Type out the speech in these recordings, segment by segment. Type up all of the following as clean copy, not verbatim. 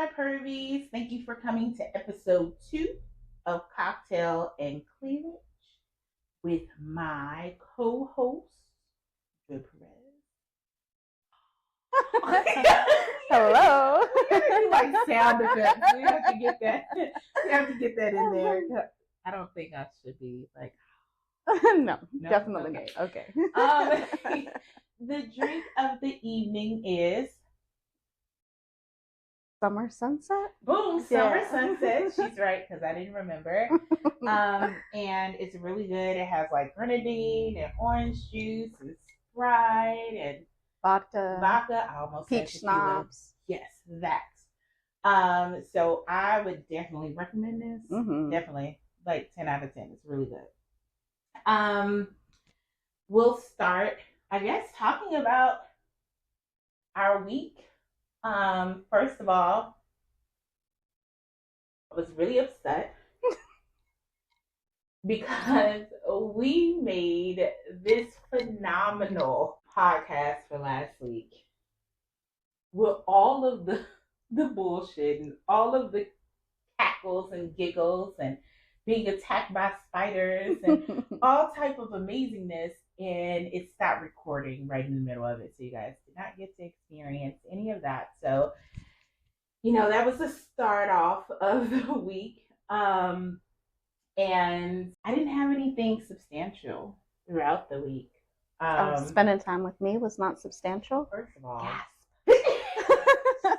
my pervies. Thank you for coming to episode 2 of Cocktail and Cleavage with my co-host, Joy Perez. Hello. We gotta do like sound effects. We have to get that. We have to get that in there. I don't think I should be like. No, definitely okay. not. Okay. The drink of the evening is Summer Sunset? boom, Summer Sunset. She's right, because I didn't remember. And it's really good. It has like grenadine and orange juice and Sprite and Vodka. I almost said Peach tequila. schnapps. Yes, that. So I would definitely recommend this. Definitely, like 10 out of 10. It's really good. We'll start, I guess, talking about our week. First of all, I was really upset because we made this phenomenal podcast for last week with all of the bullshit and all of the cackles and giggles and being attacked by spiders and all type of amazingness, and it stopped recording right in the middle of it, so you guys did not get to experience any of that. So that was the start off of the week, and I didn't have anything substantial throughout the week. Spending time with me was not substantial. First of all, gasp.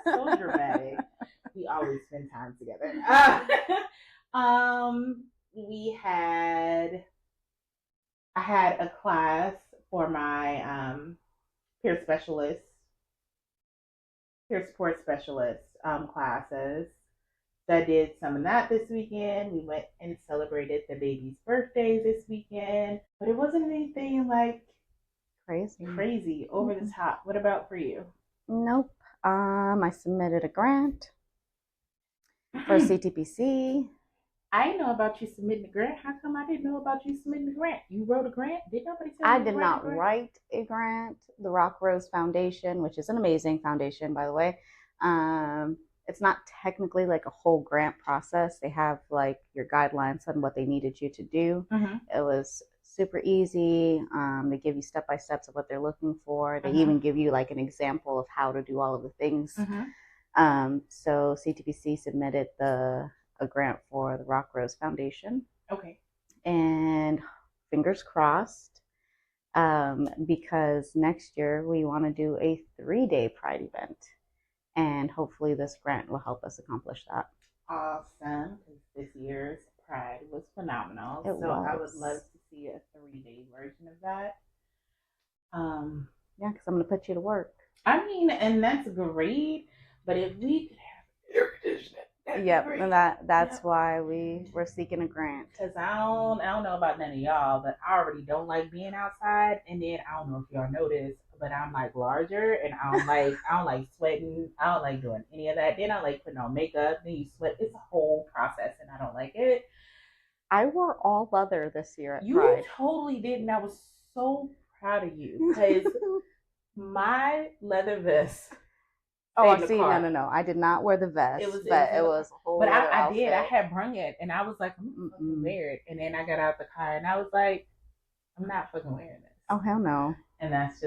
So dramatic. We always spend time together. I had a class for my peer support specialist classes. So I did some of that this weekend. We went and celebrated the baby's birthday this weekend, but it wasn't anything like crazy over the top. What about for you? Nope. I submitted a grant for CTPC. I didn't know about you submitting a grant. How come I didn't know about you submitting a grant? You wrote a grant? Did nobody say I did not write a grant. The Rock Rose Foundation, which is an amazing foundation, by the way, it's not technically like a whole grant process. They have like your guidelines on what they needed you to do. It was super easy. They give you step-by-steps of what they're looking for. They even give you like an example of how to do all of the things. So CTPC submitted a grant for the Rock Rose Foundation. Okay. And fingers crossed, because next year we want to do a 3-day Pride event. And hopefully this grant will help us accomplish that. Awesome. This year's Pride was phenomenal. I would love to see a 3-day version of that. Yeah, because I'm going to put you to work. I mean, and that's great. But if we could have air conditioning. Yep, and that's why we're seeking a grant. Because I don't know about none of y'all, but I already don't like being outside. And then I don't know if y'all noticed, but I'm like larger, and I don't like sweating. I don't like doing any of that. Then I like putting on makeup. Then you sweat. It's a whole process, and I don't like it. I wore all leather this year at You Pride. You totally did, and I was so proud of you because my leather vest. Oh, I see. No. I did not wear the vest. It was a whole. But I did. I had brung it, and I was like, I'm not fucking wear it. And then I got out the car, and I was like, I'm not fucking wearing this. Oh, hell no. And that's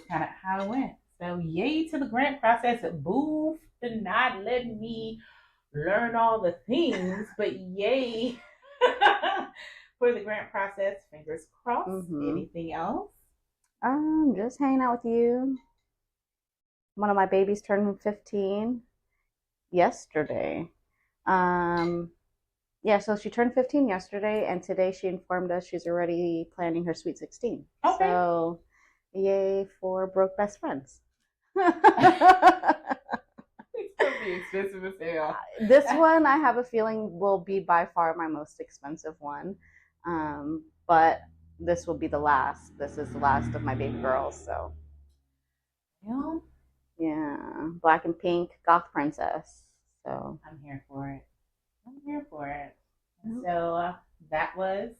kind of how it went. So yay to the grant process. Boo for not letting me learn all the things, but yay for the grant process. Fingers crossed. Anything else? Just hanging out with you. One of my babies turned 15 yesterday. So she turned 15 yesterday, and today she informed us she's already planning her Sweet 16. Okay. So, yay for broke best friends. It's gonna be expensive as hell. This one, I have a feeling, will be by far my most expensive one. But this will be the last. This is the last of my baby girls, so. Yeah, black and pink, goth princess. So I'm here for it. So that was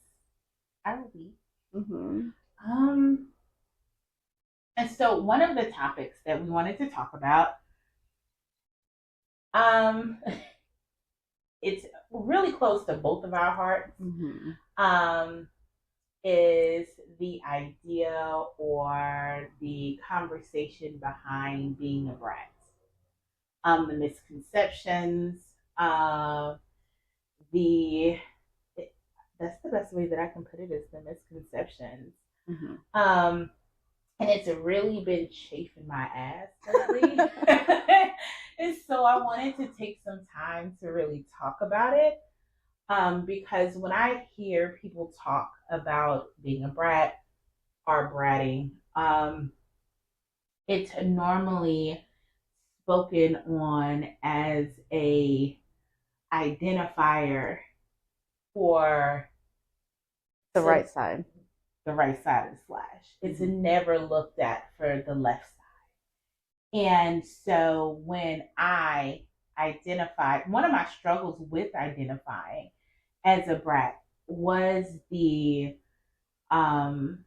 our week. And so one of the topics that we wanted to talk about Um, it's really close to both of our hearts. Mm-hmm. Is the idea or the conversation behind being a brat. The misconceptions, uh, the that's the best way that I can put it is the misconceptions. Mm-hmm. And it's really been chafing my ass lately. And so I wanted to take some time to really talk about it. Because when I hear people talk about being a brat or bratting, it's normally spoken on as a identifier for The right side. the right side of the slash. It's Mm-hmm. never looked at for the left side. And so when I identified, one of my struggles with identifying as a brat was the um,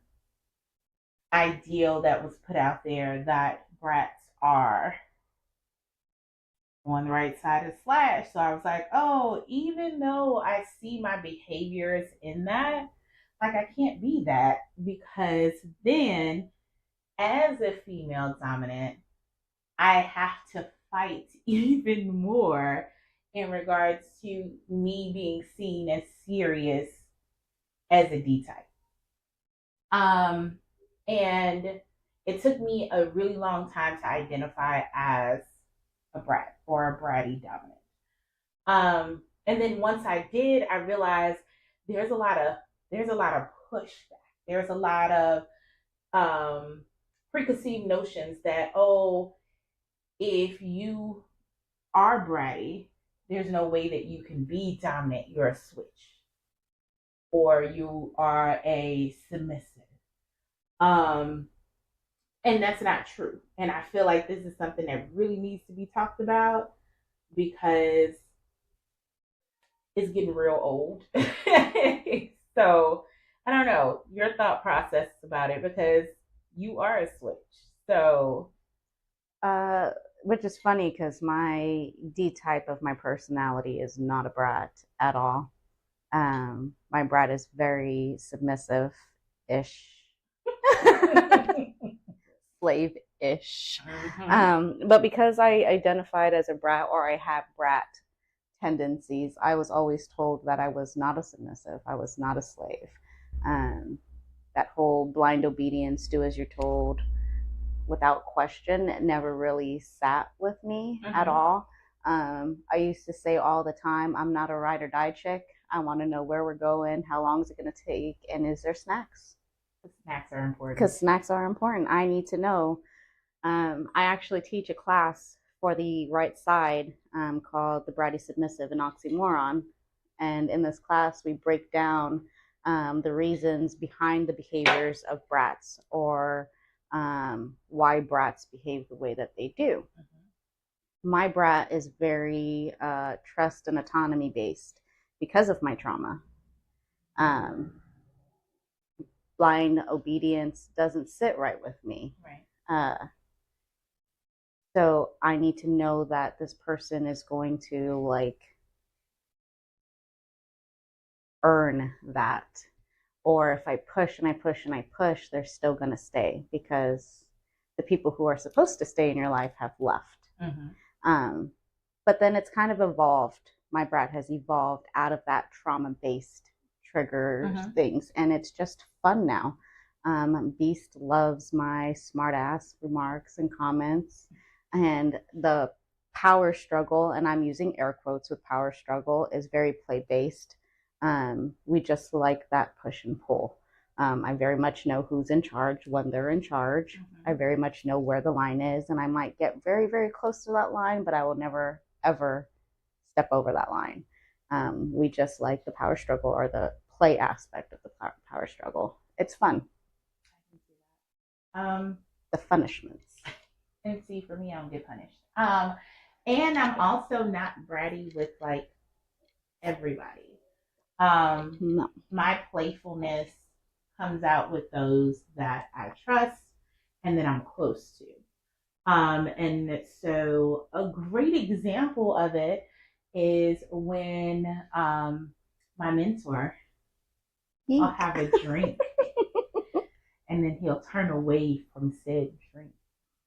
ideal that was put out there that brats are on the right side of slash. So I was like, oh, even though I see my behaviors in that, like I can't be that because then as a female dominant, I have to fight even more in regards to me being seen as serious as a D type. Um, and it took me a really long time to identify as a brat or a bratty dominant. And then once I did, I realized there's a lot of there's a lot of pushback. There's a lot of um, preconceived notions that if you are bratty, there's no way that you can be dominant. You're a switch, or you are a submissive. Um, and that's not true. And I feel like this is something that really needs to be talked about because it's getting real old. So I don't know your thought process about it because you are a switch. So Uh, which is funny because my D type of my personality is not a brat at all. My brat is very submissive ish, slave ish. But because I identified as a brat or I have brat tendencies, I was always told that I was not a submissive, I was not a slave. Um, that whole blind obedience, do as you're told without question, it never really sat with me at all. I used to say all the time, I'm not a ride or die chick. I want to know where we're going, how long is it going to take, and is there snacks? Snacks are important. Because snacks are important. I need to know. I actually teach a class for the right side called the Bratty Submissive and Oxymoron. And in this class, we break down the reasons behind the behaviors of brats or why brats behave the way that they do. Mm-hmm. My brat is very trust and autonomy based because of my trauma. Blind obedience doesn't sit right with me. Right. So I need to know that this person is going to like earn that. Or if I push and I push and I push, they're still going to stay because the people who are supposed to stay in your life have left. Mm-hmm. But then it's kind of evolved. My brat has evolved out of that trauma-based triggers things, and it's just fun now. Beast loves my smart-ass remarks and comments, and the power struggle, and I'm using air quotes with power struggle, is very play-based. We just like that push and pull. I very much know who's in charge when they're in charge. Mm-hmm. I very much know where the line is, and I might get very, very close to that line, but I will never, ever step over that line. We just like the power struggle or the play aspect of the power struggle. It's fun. The punishments. And see, for me, I don't get punished. And I'm also not bratty with like everybody. No. My playfulness comes out with those that I trust and that I'm close to. And so a great example of it is when my mentor, I'll Yeek. have a drink and then he'll turn away from said drink,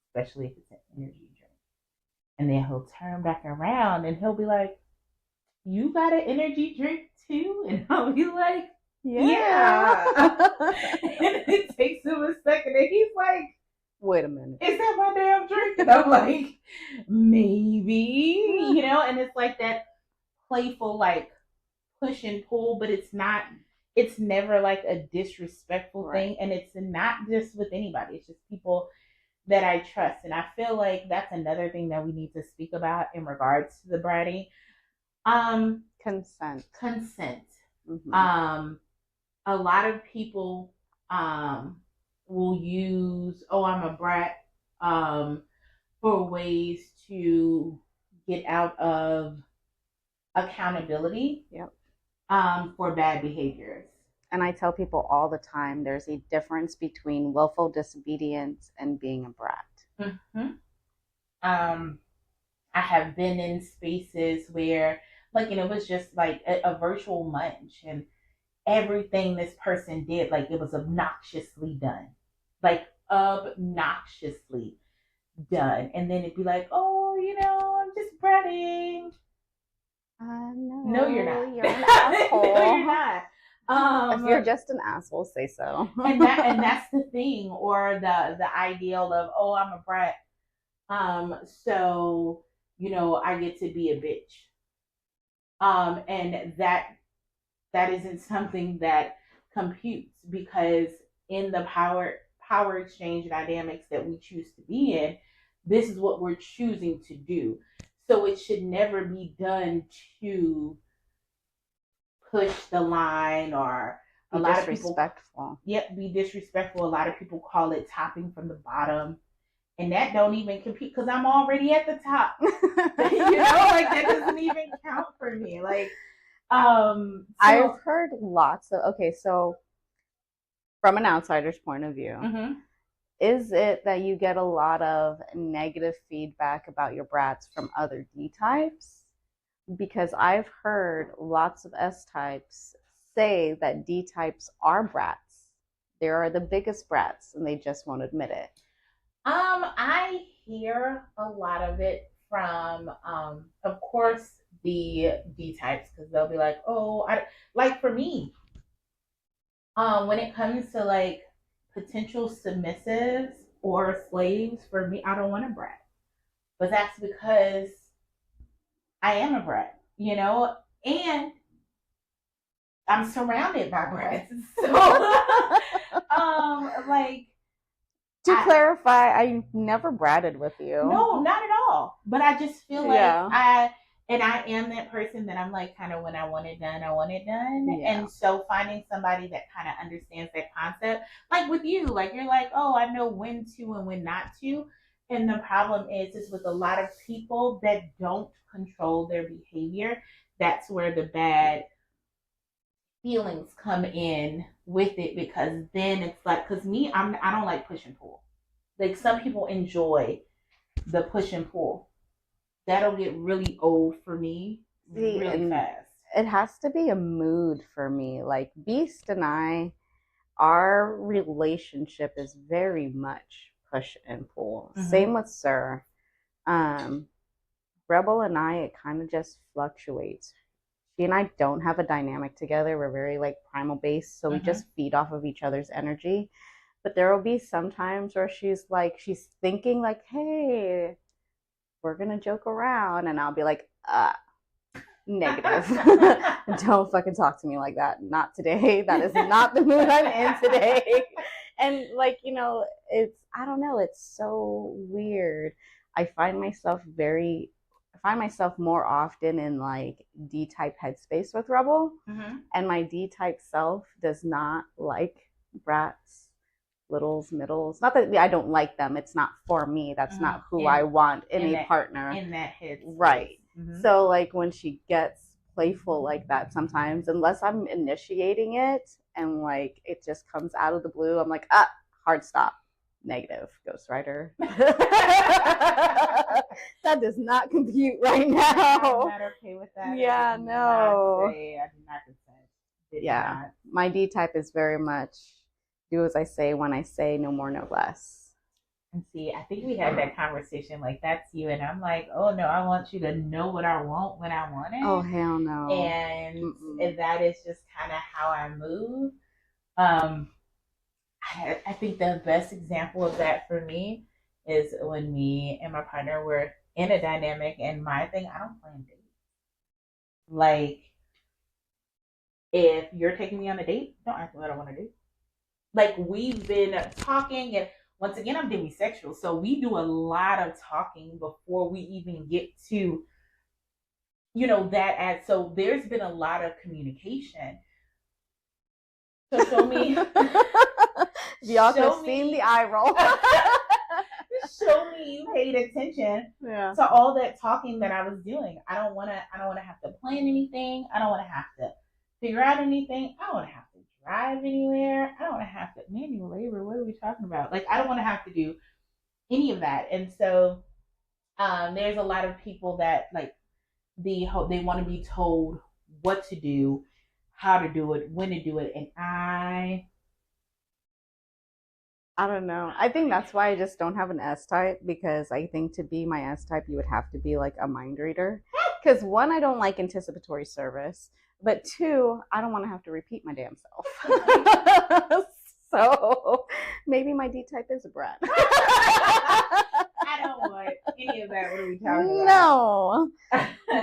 especially if it's an energy drink. And then he'll turn back around and he'll be like, "You got an energy drink too?" And I'll be like, "Yeah." And it takes him a second and he's like, "Wait a minute. Is that my damn drink?" And I'm like, "Maybe," and it's like that playful, like, push and pull, but it's never like a disrespectful thing. And it's not just with anybody, it's just people that I trust. And I feel like that's another thing that we need to speak about in regards to the bratty. Consent. Mm-hmm. A lot of people will use, "Oh, I'm a brat," for ways to get out of accountability. Yep. For bad behaviors. And I tell people all the time, there's a difference between willful disobedience and being a brat. Mm-hmm. I have been in spaces where, like, it was just like a virtual munch, and everything this person did, like, it was obnoxiously done. Like, obnoxiously done. And then it'd be like, "Oh, I'm just bratting." No, you're not. You're an asshole. No, you're not. If you're just an asshole, say so. and that's the thing, or the ideal of, "Oh, I'm a brat, so I get to be a bitch," and that isn't something that computes, because in the power exchange dynamics that we choose to be in, this is what we're choosing to do. So it should never be done to push the line, or a lot of disrespectful. Be disrespectful. A lot of people call it topping from the bottom, and that don't even compete because I'm already at the top. Like, that doesn't even count for me. Like, I've heard lots of, okay, so from an outsider's point of view, mm-hmm. Is it that you get a lot of negative feedback about your brats from other D types? Because I've heard lots of S types say that D types are brats. They are the biggest brats, and they just won't admit it. I hear a lot of it from, of course, the D types, because they'll be like, "Oh, like for me, when it comes to like potential submissives or slaves, for me, I don't want a brat." But that's because I am a brat, and I'm surrounded by brats. So, like, to clarify, I never bratted with you. No, not at all. But I just feel like I am that person that I'm like, kind of, when I want it done, I want it done. Yeah. And so finding somebody that kind of understands that concept, like with you, like, you're like, "Oh, I know when to and when not to." And the problem is with a lot of people that don't control their behavior, that's where the bad feelings come in with it, because then it's like, because me, I don't like push and pull. Like, some people enjoy the push and pull. That'll get really old for me really fast. It has to be a mood for me. Like, Beast and I, our relationship is very much push and pull. Mm-hmm. Same with Sir. Rebel and I, it kind of just fluctuates. She and I don't have a dynamic together. We're very like primal based, so we just feed off of each other's energy. But there will be some times where she's thinking like, "Hey, we're gonna joke around," and I'll be like, negative. Don't fucking talk to me like that. Not today. That is not the mood I'm in today. And like, it's, I don't know, it's so weird. I find myself more often in like D-type headspace with Rebel, and my D-type self does not like brats, littles, middles. Not that I don't like them. It's not for me. That's not who I want in a partner. In that headspace. Right. So like when she gets playful like that, sometimes, unless I'm initiating it and like it just comes out of the blue, I'm like, hard stop. Negative, ghostwriter. That does not compute right now. I'm not okay with that. Yeah, I no. I do not consent. Yeah, my D type is very much do as I say when I say, no more, no less. And see, I think we had that conversation. Like that's you, and I'm like, oh no, I want you to know what I want when I want it. Oh hell no. And that is just kind of how I move. I think the best example of that for me is when me and my partner were in a dynamic, and my thing, I don't plan dates. Like, if you're taking me on a date, don't ask me what I want to do. Like, we've been talking, and once again, I'm demisexual, so we do a lot of talking before we even get to, so there's been a lot of communication. So show me. Y'all have seen the eye roll. Show me you paid attention to all that talking that I was doing. I don't want to have to plan anything. I don't want to have to figure out anything. I don't want to have to drive anywhere. I don't want to have to manual labor. What are we talking about? Like, I don't want to have to do any of that. And so there's a lot of people that like they want to be told what to do, how to do it, when to do it, and I don't know. I think that's why I just don't have an S type, because I think to be my S type, you would have to be like a mind reader. Because one, I don't like anticipatory service, but two, I don't want to have to repeat my damn self. So maybe my D type is a brat. I don't want any of that. What are we talking about? No.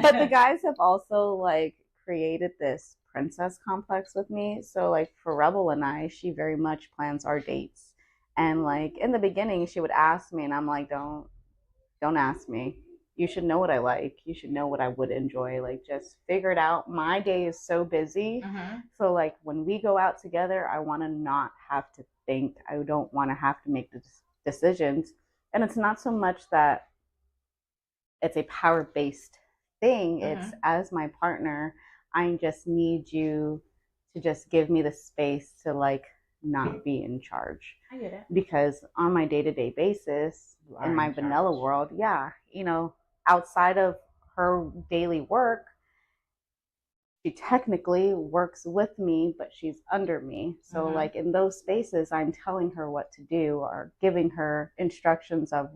But the guys have also like created this princess complex with me. So like for Rebel and I, she very much plans our dates. And like in the beginning, she would ask me, and I'm like, don't ask me. You should know what I like. You should know what I would enjoy. Like, just figure it out. My day is so busy. Mm-hmm. So like when we go out together, I want to not have to think. I don't want to have to make the decisions. And it's not so much that it's a power-based thing. Mm-hmm. It's, as my partner, I just need you to just give me the space to like not be in charge. I get it. Because on my day-to-day basis, in my vanilla world, outside of her daily work, she technically works with me, but she's under me. So like in those spaces, I'm telling her what to do or giving her instructions of,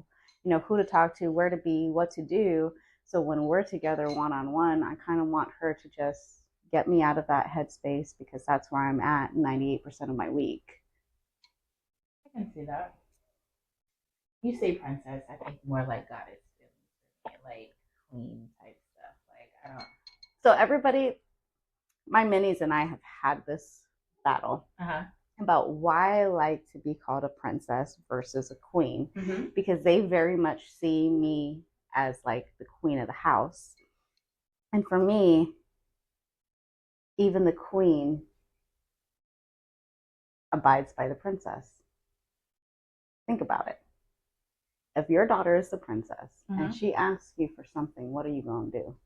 who to talk to, where to be, what to do. So when we're together one-on-one, I kind of want her to just get me out of that headspace, because that's where I'm at 98% of my week. I can see that. You say princess, I think more like goddess, like queen type stuff. Like, I don't. So everybody, my minis and I have had this battle about why I like to be called a princess versus a queen, because they very much see me as like the queen of the house. And for me, even the queen abides by the princess. Think about it. If your daughter is the princess and she asks you for something, what are you going to do?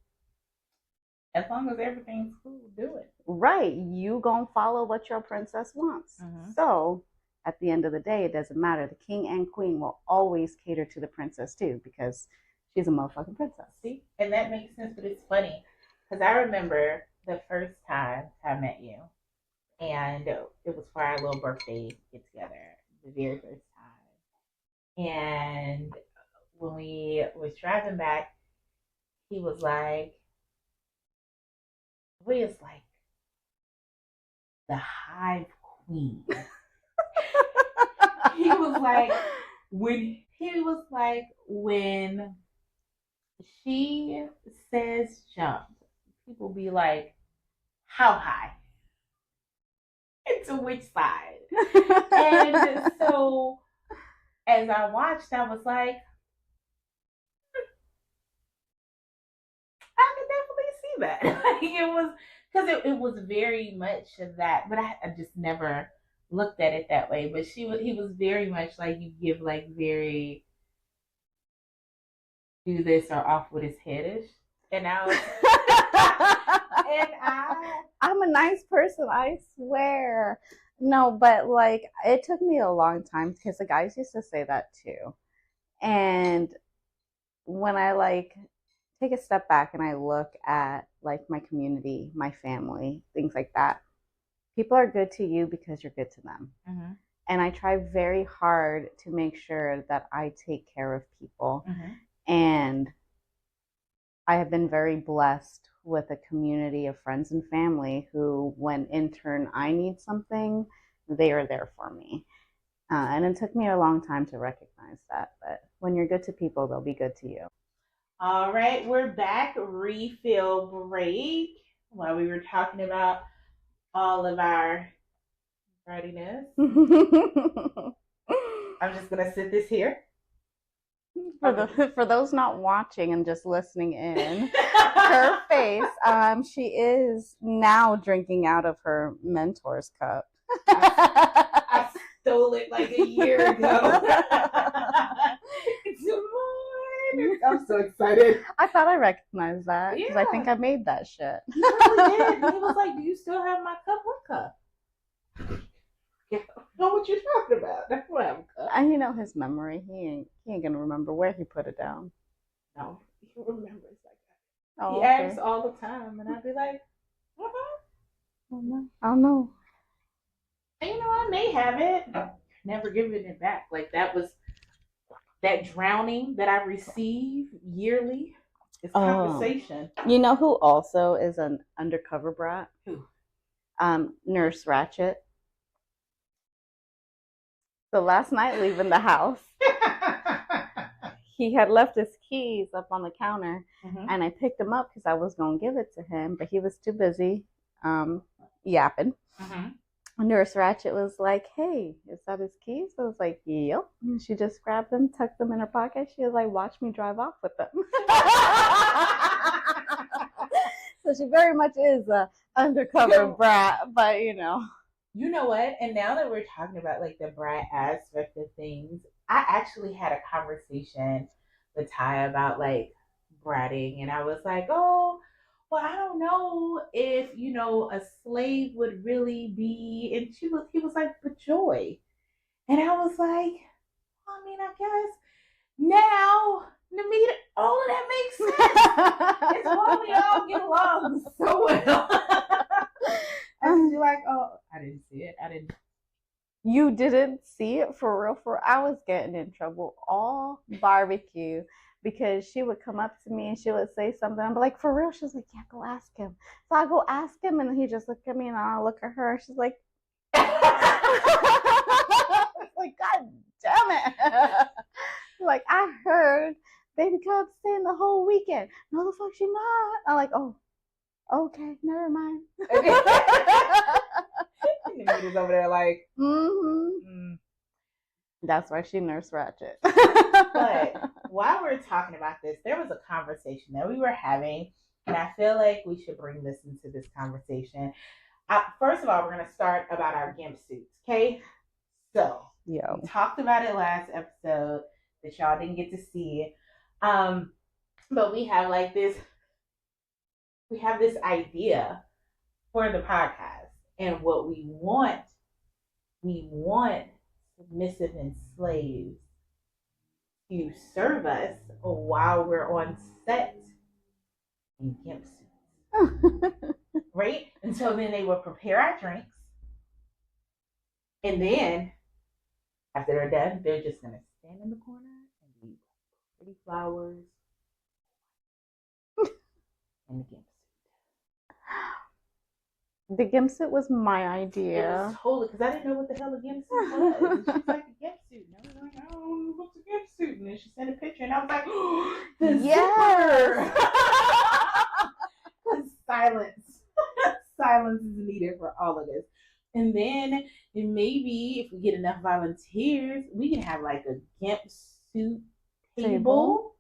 As long as everything's cool, do it. Right. You going to follow what your princess wants. So at the end of the day, it doesn't matter. The king and queen will always cater to the princess too, because she's a motherfucking princess. See? And that makes sense, but it's funny because I remember the first time I met you, and it was for our little birthday get together, the very first time. And when we was driving back, he was like, we is like the hive queen. He was like, when she says jump, people be like, how high? And to which side? And so as I watched, I was like, I could definitely see that. Like, it was, because it was very much of that, but I just never looked at it that way. But he was very much like, you give like very do this or off with his headish. And I was I'm a nice person, I swear. No, but like it took me a long time because the guys used to say that too. And when I like take a step back and I look at like my community, my family, things like that, people are good to you because you're good to them. Mm-hmm. And I try very hard to make sure that I take care of people. Mm-hmm. And I have been very blessed with a community of friends and family who, when in turn I need something, they are there for me. And it took me a long time to recognize that. But when you're good to people, they'll be good to you. All right, we're back. Refill break. While we were talking about all of our readiness, I'm just gonna sit this here. For those not watching and just listening in, her face, she is now drinking out of her mentor's cup. I stole it like a year ago. It's mine. I'm so excited. I thought I recognized that because I think I made that shit. You really did. And he was like, "Do you still have my cup? What cup?" Yeah, know what you're talking about. That's what I'm. And you know his memory. He ain't gonna remember where he put it down. No, he remembers like that. Oh, he asks all the time, and I'd be like, I don't know. And you know, I may have it. Never giving it back. Like that was that drowning that I receive yearly. It's compensation. You know who also is an undercover brat? Who? Nurse Ratchet. So last night, leaving the house, he had left his keys up on the counter, and I picked him up because I was going to give it to him, but he was too busy yapping. Nurse Ratchet was like, "Hey, is that his keys?" I was like, "Yep." And she just grabbed them, tucked them in her pocket. She was like, "Watch me drive off with them." So she very much is a undercover brat, but you know. You know what? And now that we're talking about like the brat aspect of things, I actually had a conversation with Ty about like bratting, and I was like, "Oh, well, I don't know if you know a slave would really be." And he was like, "But Joy," and I was like, well, "I mean, I guess now to me, all of that makes sense. It's why we all get along so well." And you're like, "Oh, I didn't see it. I didn't." You didn't see it for real? I was getting in trouble all barbecue because she would come up to me and she would say something. I'm like, "For real?" She's like, "Yeah, go ask him." So I go ask him, and he just looked at me, and I look at her. She's like, like, "God damn it!" Like, "I heard baby cub staying the whole weekend." "No, the fuck she not." I'm like, "Oh. Okay, never mind." Is over there like, That's why she Nurse Ratchet. But while we're talking about this, there was a conversation that we were having, and I feel like we should bring this into this conversation. First of all, we're going to start about our GIMP suits, okay? So, we talked about it last episode that y'all didn't get to see. But we have like this idea for the podcast, and what we want submissive enslaved to serve us while we're on set in GIMP suits. Right? And so then they will prepare our drinks, and then after they're done, they're just gonna stand in the corner and eat pretty flowers and the GIMP. The GIMP suit was my idea. It was totally, because I didn't know what the hell a GIMP suit was. And she's like, "A GIMP suit." And I was like, "I don't know what's a GIMP suit." And then she sent a picture, and I was like, "Oh, the zipper!" Silence is needed for all of this. And then maybe if we get enough volunteers, we can have like a GIMP suit table.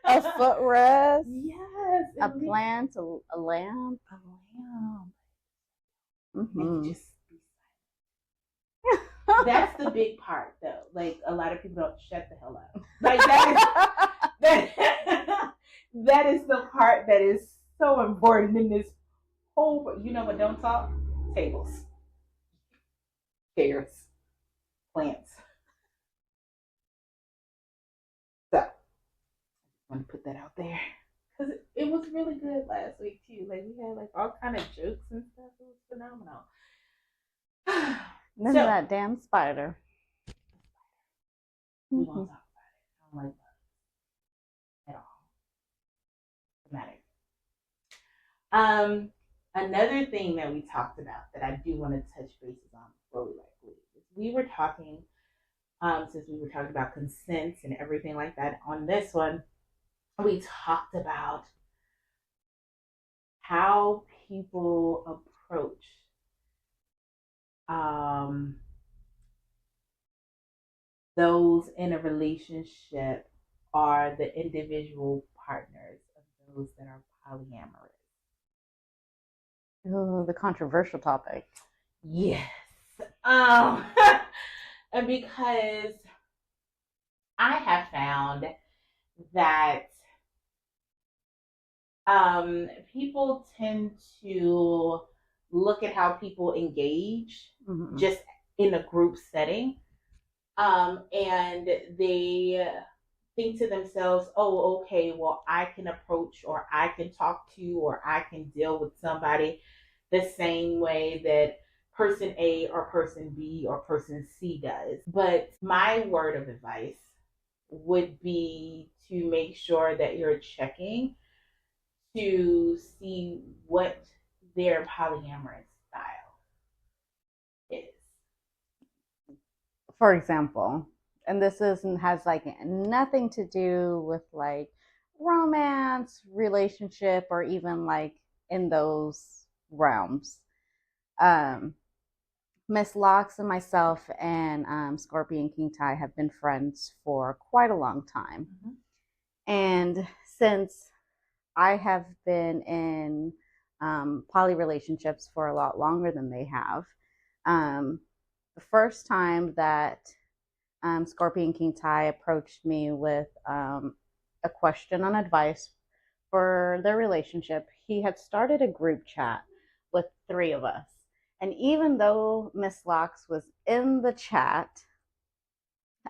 A footrest. Yes. A plant, a lamp. Just that's the big part, though. Like a lot of people don't shut the hell up. Like that is the part that is so important in this whole, you know what don't talk? Tables, chairs, plants. So I want to put that out there because it was really good last week too. Like we had like all kind of jokes and stuff. It was phenomenal. Then So that damn spider. we won't talk about it. I don't like that at all. Dramatic. Another thing that we talked about that I do want to touch bases on before we leave is we were talking, since we were talking about consent and everything like that on this one, we talked about how people approach those in a relationship are the individual partners of those that are polyamorous. Oh, the controversial topic. Yes. And because I have found that people tend to look at how people engage just in a group setting. And they think to themselves, oh, okay, well, I can approach or I can talk to or I can deal with somebody the same way that person A or person B or person C does. But my word of advice would be to make sure that you're checking to see what their polyamorous style is. For example, and this has like nothing to do with like romance, relationship, or even like in those realms. Miss Locs and myself and Scorpion King Ty have been friends for quite a long time. And since I have been in poly relationships for a lot longer than they have, the first time that Scorpion King Ty approached me with a question on advice for their relationship, he had started a group chat with 3 of us. And even though Miss Locs was in the chat,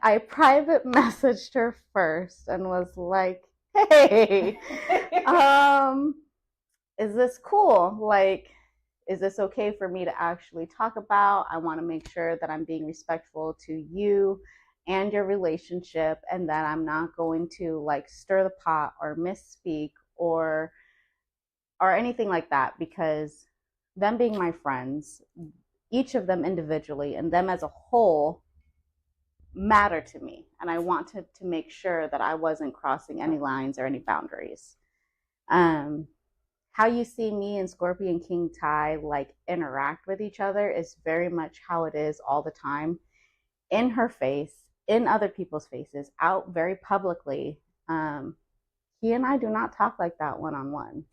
I private messaged her first and was like, hey, is this cool? Like, is this okay for me to actually talk about? I want to make sure that I'm being respectful to you and your relationship and that I'm not going to like stir the pot or misspeak or anything like that, because them being my friends, each of them individually and them as a whole matter to me, and I wanted to make sure that I wasn't crossing any lines or any boundaries. How you see me and Scorpion King Ty like interact with each other is very much how it is all the time, in her face, in other people's faces, out very publicly. He and I do not talk like that one-on-one.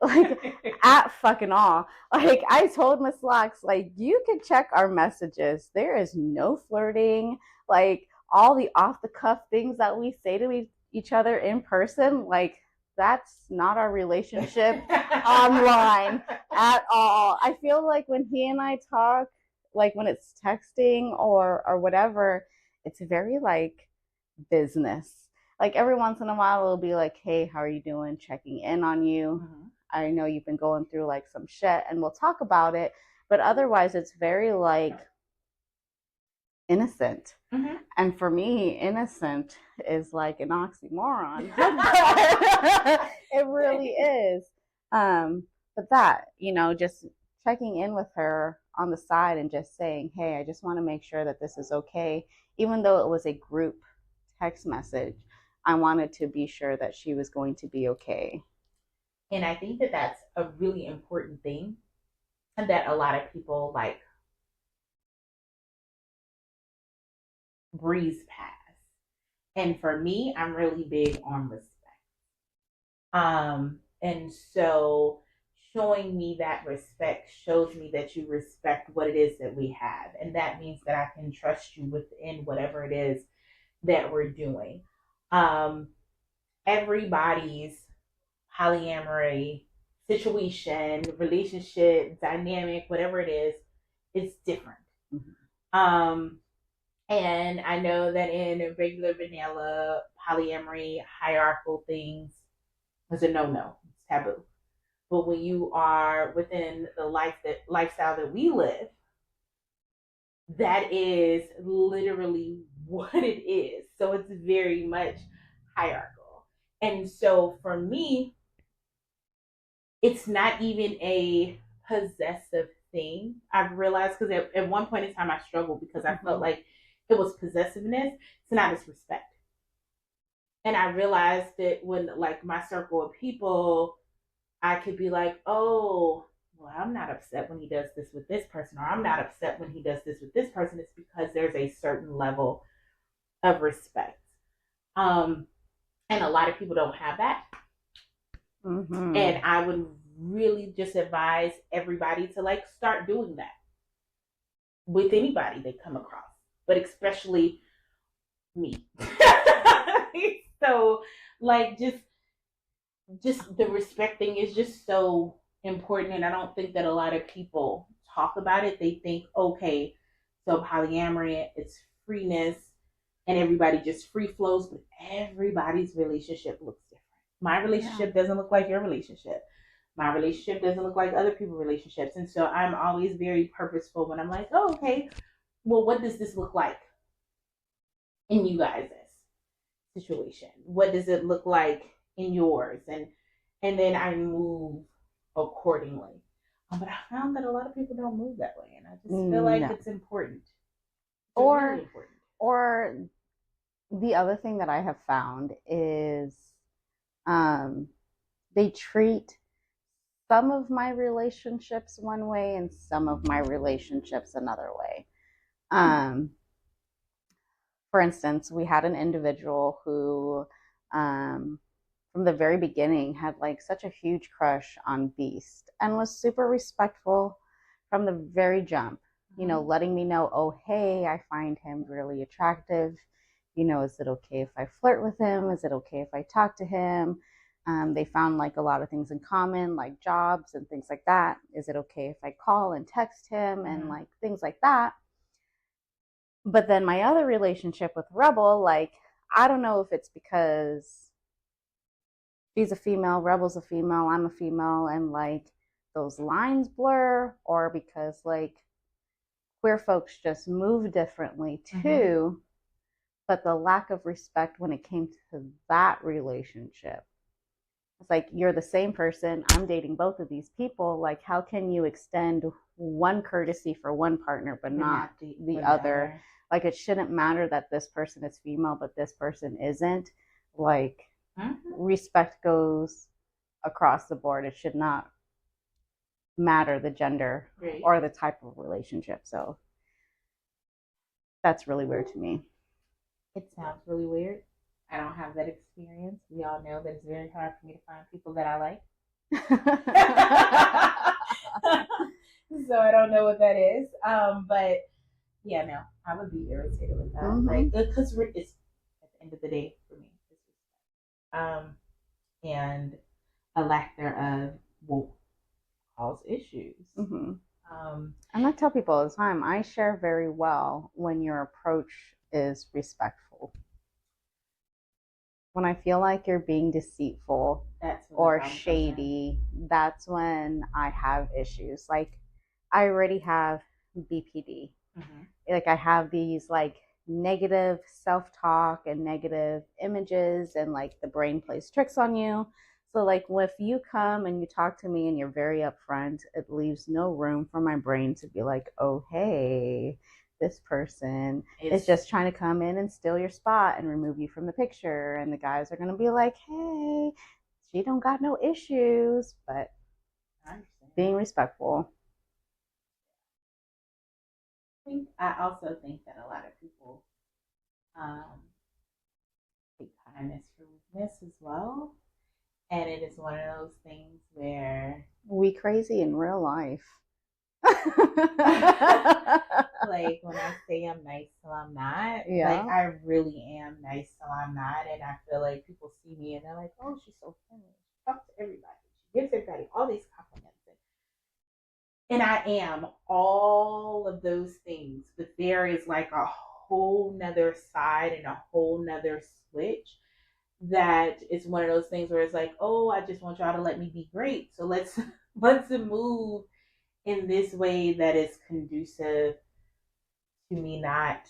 Like at fucking all. Like I told Miss Locs, like you can check our messages. There is no flirting. Like all the off the cuff things that we say to each other in person, like that's not our relationship online at all. I feel like when he and I talk, like when it's texting or whatever, it's very like business. Like every once in a while it'll be like, hey, how are you doing? Checking in on you. I know you've been going through like some shit and we'll talk about it. But otherwise it's very like innocent. And for me, innocent is like an oxymoron. It really is. But that, you know, just checking in with her on the side and just saying, hey, I just want to make sure that this is okay. Even though it was a group text message, I wanted to be sure that she was going to be okay. And I think that that's a really important thing, and that a lot of people like breeze past. And for me, I'm really big on respect. And so showing me that respect shows me that you respect what it is that we have. And that means that I can trust you within whatever it is that we're doing. Everybody's polyamory situation, relationship, dynamic, whatever it is, it's different. Mm-hmm. And I know that in regular vanilla polyamory hierarchical things, it's a no, it's taboo. But when you are within the lifestyle that we live, that is literally what it is. So it's very much hierarchical. And so for me, it's not even a possessive thing. I've realized because at one point in time I struggled because I felt like it was possessiveness. It's not disrespect. And I realized that when like my circle of people, I could be like, oh, well, I'm not upset when he does this with this person, or I'm not upset when he does this with this person. It's because there's a certain level of respect. And a lot of people don't have that. Mm-hmm. And I would really just advise everybody to like start doing that with anybody they come across, but especially me. So like just the respect thing is just so important, and I don't think that a lot of people talk about it. They think, okay, so polyamory, it's freeness and everybody just free flows, but everybody's relationship looks different. My relationship doesn't look like your relationship. My relationship doesn't look like other people's relationships. And so I'm always very purposeful when I'm like, oh, okay, well, what does this look like in you guys' situation? What does it look like in yours? And then I move accordingly. But I found that a lot of people don't move that way, and I just feel like it's important. It's really important. Or the other thing that I have found is they treat some of my relationships one way and some of my relationships another way. For instance, we had an individual who, from the very beginning, had like such a huge crush on Beast and was super respectful from the very jump, you know, letting me know, oh, hey, I find him really attractive. You know, is it okay if I flirt with him? Is it okay if I talk to him? They found like a lot of things in common, like jobs and things like that. Is it okay if I call and text him and like things like that? But then my other relationship with Rebel, like, I don't know if it's because she's a female, Rebel's a female, I'm a female, and like those lines blur, or because like queer folks just move differently too. But the lack of respect when it came to that relationship, it's like, you're the same person, I'm dating both of these people. Like, how can you extend one courtesy for one partner but not the other? Like, it shouldn't matter that this person is female but this person isn't. Like, respect goes across the board. It should not matter the gender or the type of relationship. So that's really weird to me. It sounds really weird. I don't have that experience. We all know that it's very hard for me to find people that I like. So I don't know what that is. But yeah, no, I would be irritated with that. Like, because it's at the end of the day for me. And a lack thereof will cause issues. And I tell people all the time, I share very well when your approach is respectful. When I feel like you're being deceitful or shady, that's when I have issues. Like, I already have BPD. Like, I have these like negative self-talk and negative images, and like the brain plays tricks on you. So like, if you come and you talk to me and you're very upfront, it leaves no room for my brain to be like, oh, hey, this person is just trying to come in and steal your spot and remove you from the picture. And the guys are going to be like, hey, she don't got no issues, but being respectful. I also think that a lot of people take kindness for weakness as well. And it is one of those things where we crazy in real life. Like, when I say I'm nice till I'm not, like, I really am nice till I'm not. And I feel like people see me and they're like, oh, she's so friendly. She talks to everybody. She gives everybody all these And I am all of those things, but there is like a whole nother side and a whole nother switch that is one of those things where it's like, oh, I just want y'all to let me be great. So let's move in this way that is conducive to me not.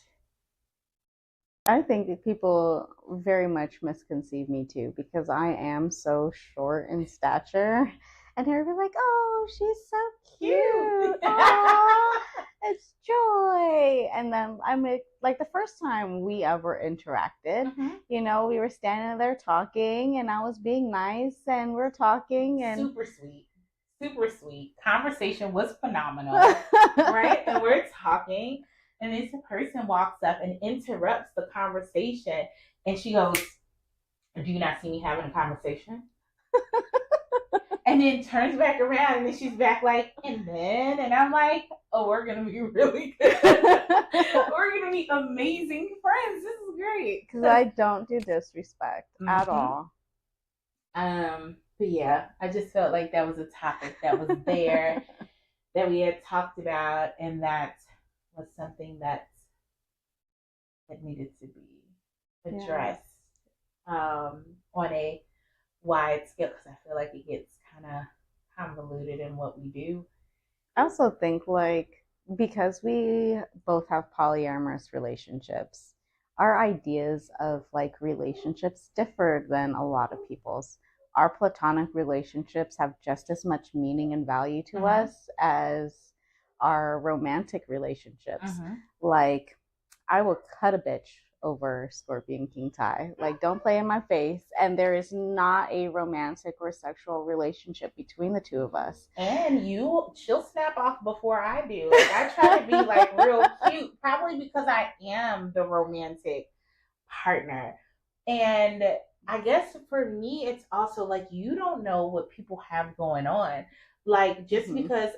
I think that people very much misconceive me too because I am so short in stature. And they're like, oh, she's so cute. Oh, it's Joy. And then I'm like the first time we ever interacted, we were standing there talking and I was being nice and we're talking and super sweet. Super sweet. Conversation was phenomenal. Right? And we're talking and this person walks up and interrupts the conversation and she goes, do you not see me having a conversation? And then turns back around and then she's back like, and I'm like, oh, we're gonna be really good. We're gonna be amazing friends. This is great. Because I don't do disrespect at all. But yeah, I just felt like that was a topic that was there that we had talked about, and that was something that needed to be addressed on a wide scale, because I feel like it gets kind of convoluted in what we do. I also think like because we both have polyamorous relationships, our ideas of like relationships differ than a lot of people's. Our platonic relationships have just as much meaning and value to us as our romantic relationships. Like, I will cut a bitch over Scorpion King Tie. Like, don't play in my face. And there is not a romantic or sexual relationship between the two of us. And she'll snap off before I do. Like, I try to be like real cute, probably because I am the romantic partner. And I guess for me, it's also like you don't know what people have going on. Like, just because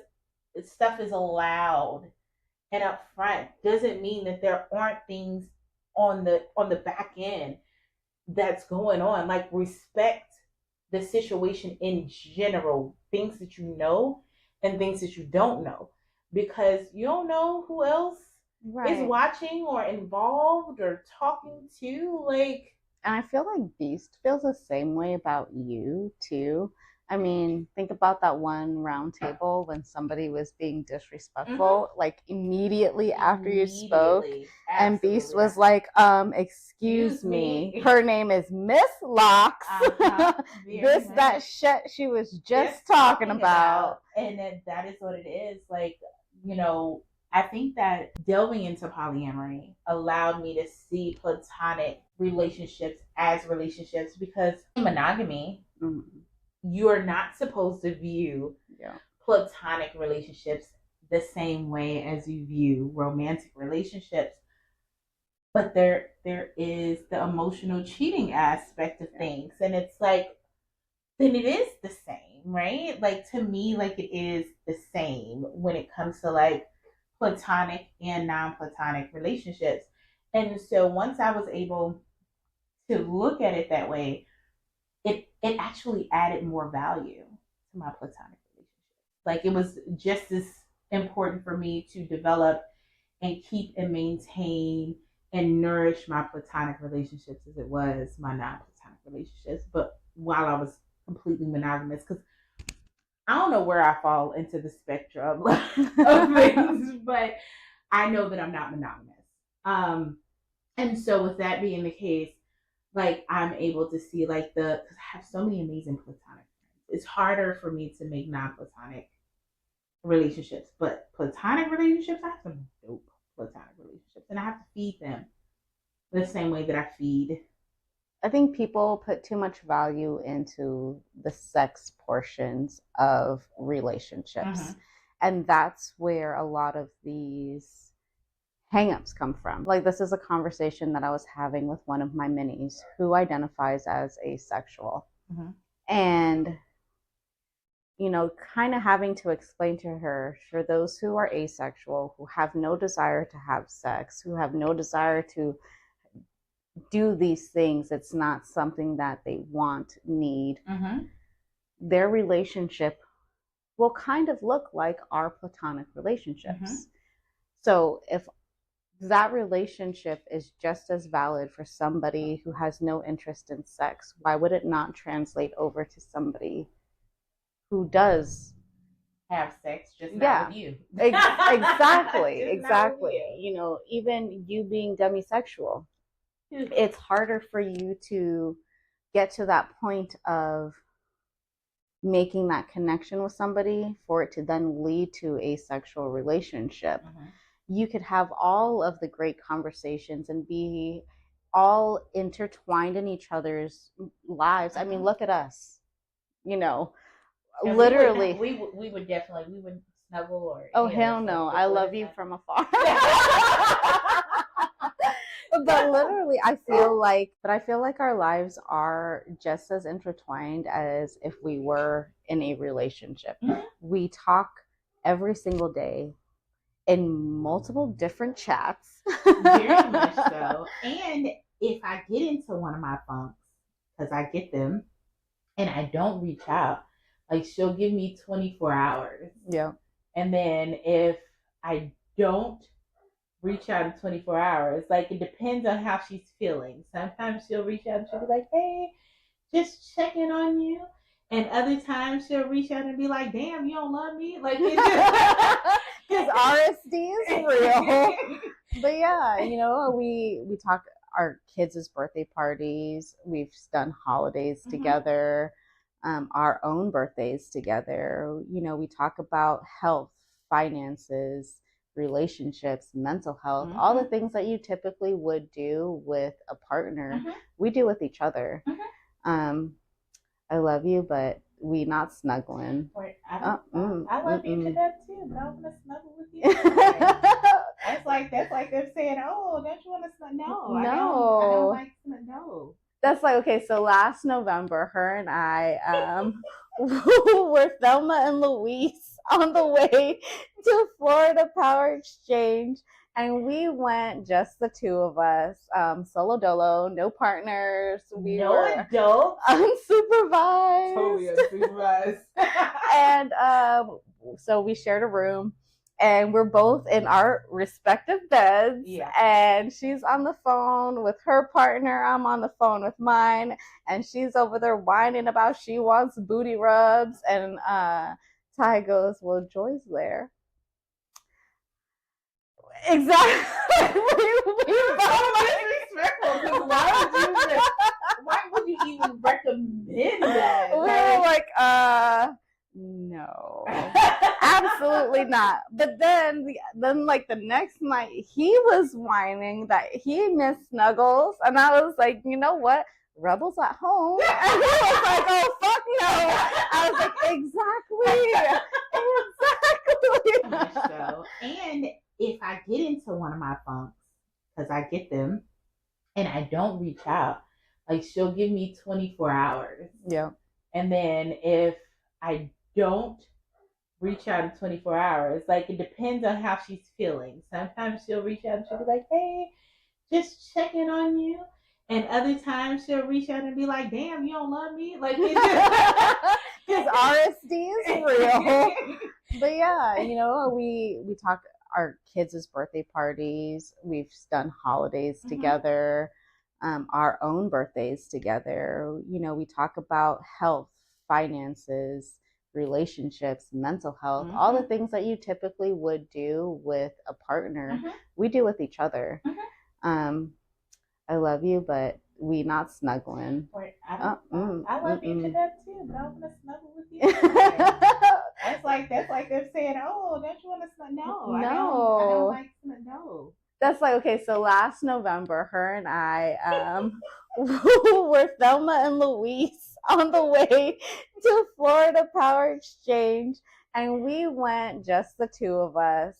stuff is allowed and up front doesn't mean that there aren't things on the back end that's going on. Like, respect the situation in general, things that you know and things that you don't know, because you don't know who else is watching or involved or talking to. Like, and I feel like Beast feels the same way about you too. I mean, think about that one round table when somebody was being disrespectful, like immediately after you spoke. And Beast was like, excuse me. Her name is Miss Locs. This, that shit she was just talking about. And that is what it is. Like, I think that delving into polyamory allowed me to see platonic relationships as relationships, because monogamy, you are not supposed to view platonic relationships the same way as you view romantic relationships. But there is the emotional cheating aspect of things. And it's like, then it is the same, right? Like, to me, like, it is the same when it comes to like platonic and non-platonic relationships. And so once I was able to look at it that way, it actually added more value to my platonic relationship. Like, it was just as important for me to develop and keep and maintain and nourish my platonic relationships as it was my non-platonic relationships, but while I was completely monogamous, because I don't know where I fall into the spectrum of things, but I know that I'm not monogamous. And so with that being the case, like, I'm able to see like because I have so many amazing platonic friends. It's harder for me to make non-platonic relationships, but platonic relationships, I have some dope platonic relationships, and I have to feed them the same way that I feed. I think people put too much value into the sex portions of relationships. And that's where a lot of these hangups come from. Like, this is a conversation that I was having with one of my minis who identifies as asexual. And, kind of having to explain to her, for those who are asexual, who have no desire to have sex, who have no desire to do these things, it's not something that they want, need. Their relationship will kind of look like our platonic relationships. Mm-hmm. So if that relationship is just as valid for somebody who has no interest in sex, why would it not translate over to somebody who does have sex, just not with you? Exactly. You know, even you being demisexual, it's harder for you to get to that point of making that connection with somebody for it to then lead to a sexual relationship. Mm-hmm. You could have all of the great conversations and be all intertwined in each other's lives. Mm-hmm. I mean, look at us, you know, and literally. We would definitely, we would snuggle or. Oh, hell no. I love you from afar. But literally, I feel like our lives are just as intertwined as if we were in a relationship. Mm-hmm. We talk every single day in multiple different chats. Very much so. And if I get into one of my funks, because I get them, and I don't reach out, like she'll give me 24 hours. Yeah. And then if I don't reach out in 24 hours, like it depends on how she's feeling. Sometimes she'll reach out and she'll be like, hey, just checking on you. And other times she'll reach out and be like, damn, you don't love me? Like, because RSD is real. But yeah, you know, we talk our kids' birthday parties. We've done holidays mm-hmm. together, our own birthdays together. You know, we talk about health, finances, relationships, mental health, mm-hmm. all the things that you typically would do with a partner, mm-hmm. we do with each other. Mm-hmm. I love you, but we not snuggling. I love you to death too, but I want to snuggle with you. That's like them saying, "Oh, don't you want to snuggle?" No, I don't like no. That's like, okay, so last November, her and I were Thelma and Louise on the way to Florida Power Exchange. And we went, just the two of us, solo dolo, no partners. We were adults. Unsupervised. Totally unsupervised. And so we shared a room. And we're both in our respective beds. Yeah. And she's on the phone with her partner. I'm on the phone with mine. And she's over there whining about she wants booty rubs. And Ty goes, well, Joy's there. Exactly. Disrespectful. Why would you even recommend that? We were like, no, absolutely not. But then like the next night, he was whining that he missed snuggles, and I was like, you know what? Rebels at home. And he was like, oh fuck no. I was like, exactly. So, and if I get into one of my funks, because I get them, and I don't reach out, like she'll give me 24 hours. Yeah. And then if I don't reach out in 24 hours, like it depends on how she's feeling. Sometimes she'll reach out and she'll be like, hey, just checking on you. And other times she'll reach out and be like, damn, you don't love me? Like, because RSD is real. But yeah, you know, we talk our kids' birthday parties. We've done holidays mm-hmm. together, our own birthdays together. You know, we talk about health, finances, relationships, mental health, mm-hmm. all the things that you typically would do with a partner, mm-hmm. we do with each other. Mm-hmm. I love you, but we not snuggling. I love you to death too, but I want to snuggle with you. That's like them saying, "Oh, don't you want to snuggle?" No, I don't like no. That's like, okay, so last November, her and I were Thelma and Louise on the way to Florida Power Exchange. And we went, just the two of us,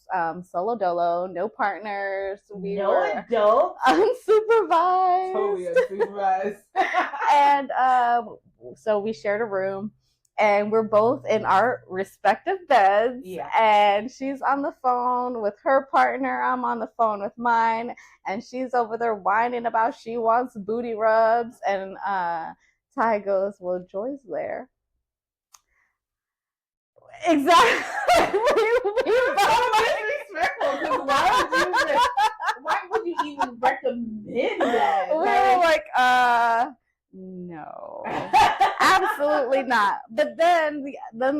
solo dolo, no partners. We were adults. Unsupervised. Totally unsupervised. And so we shared a room. And we're both in our respective beds. Yeah. And she's on the phone with her partner. I'm on the phone with mine. And she's over there whining about she wants booty rubs. And Ty goes, well, Joy's there. Exactly. Disrespectful. Why would you even recommend that? We were like, no, absolutely not. But then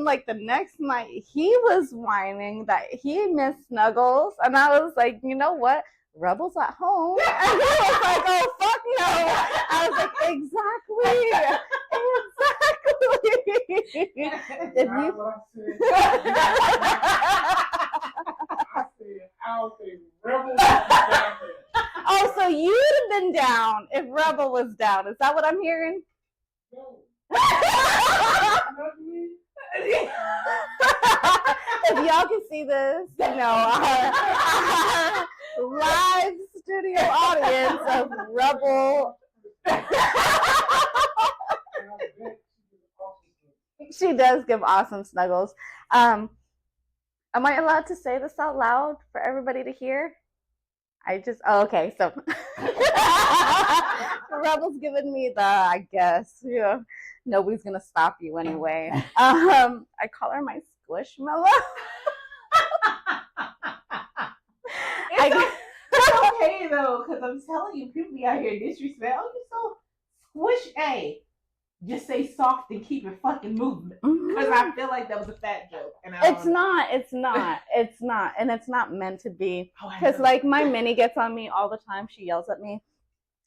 like the next night, he was whining that he missed Snuggles, and I was like, you know what? Rebel's at home, and he was like, oh fuck no. I was like, exactly. If you oh, so you'd have been down if Rebel was down. Is that what I'm hearing? No. If y'all can see this, our live studio audience of Rebel. She does give awesome snuggles. Am I allowed to say this out loud for everybody to hear? Okay, so Rebel's giving me the, I guess, nobody's gonna stop you anyway. I call her my squishmallow. It's okay though, because I'm telling you, people be out here disrespect. Oh, you're so squish. Hey, just say soft and keep it fucking moving. Because I feel like that was a fat joke. And it's not, and it's not meant to be. Because like my mini gets on me all the time. She yells at me,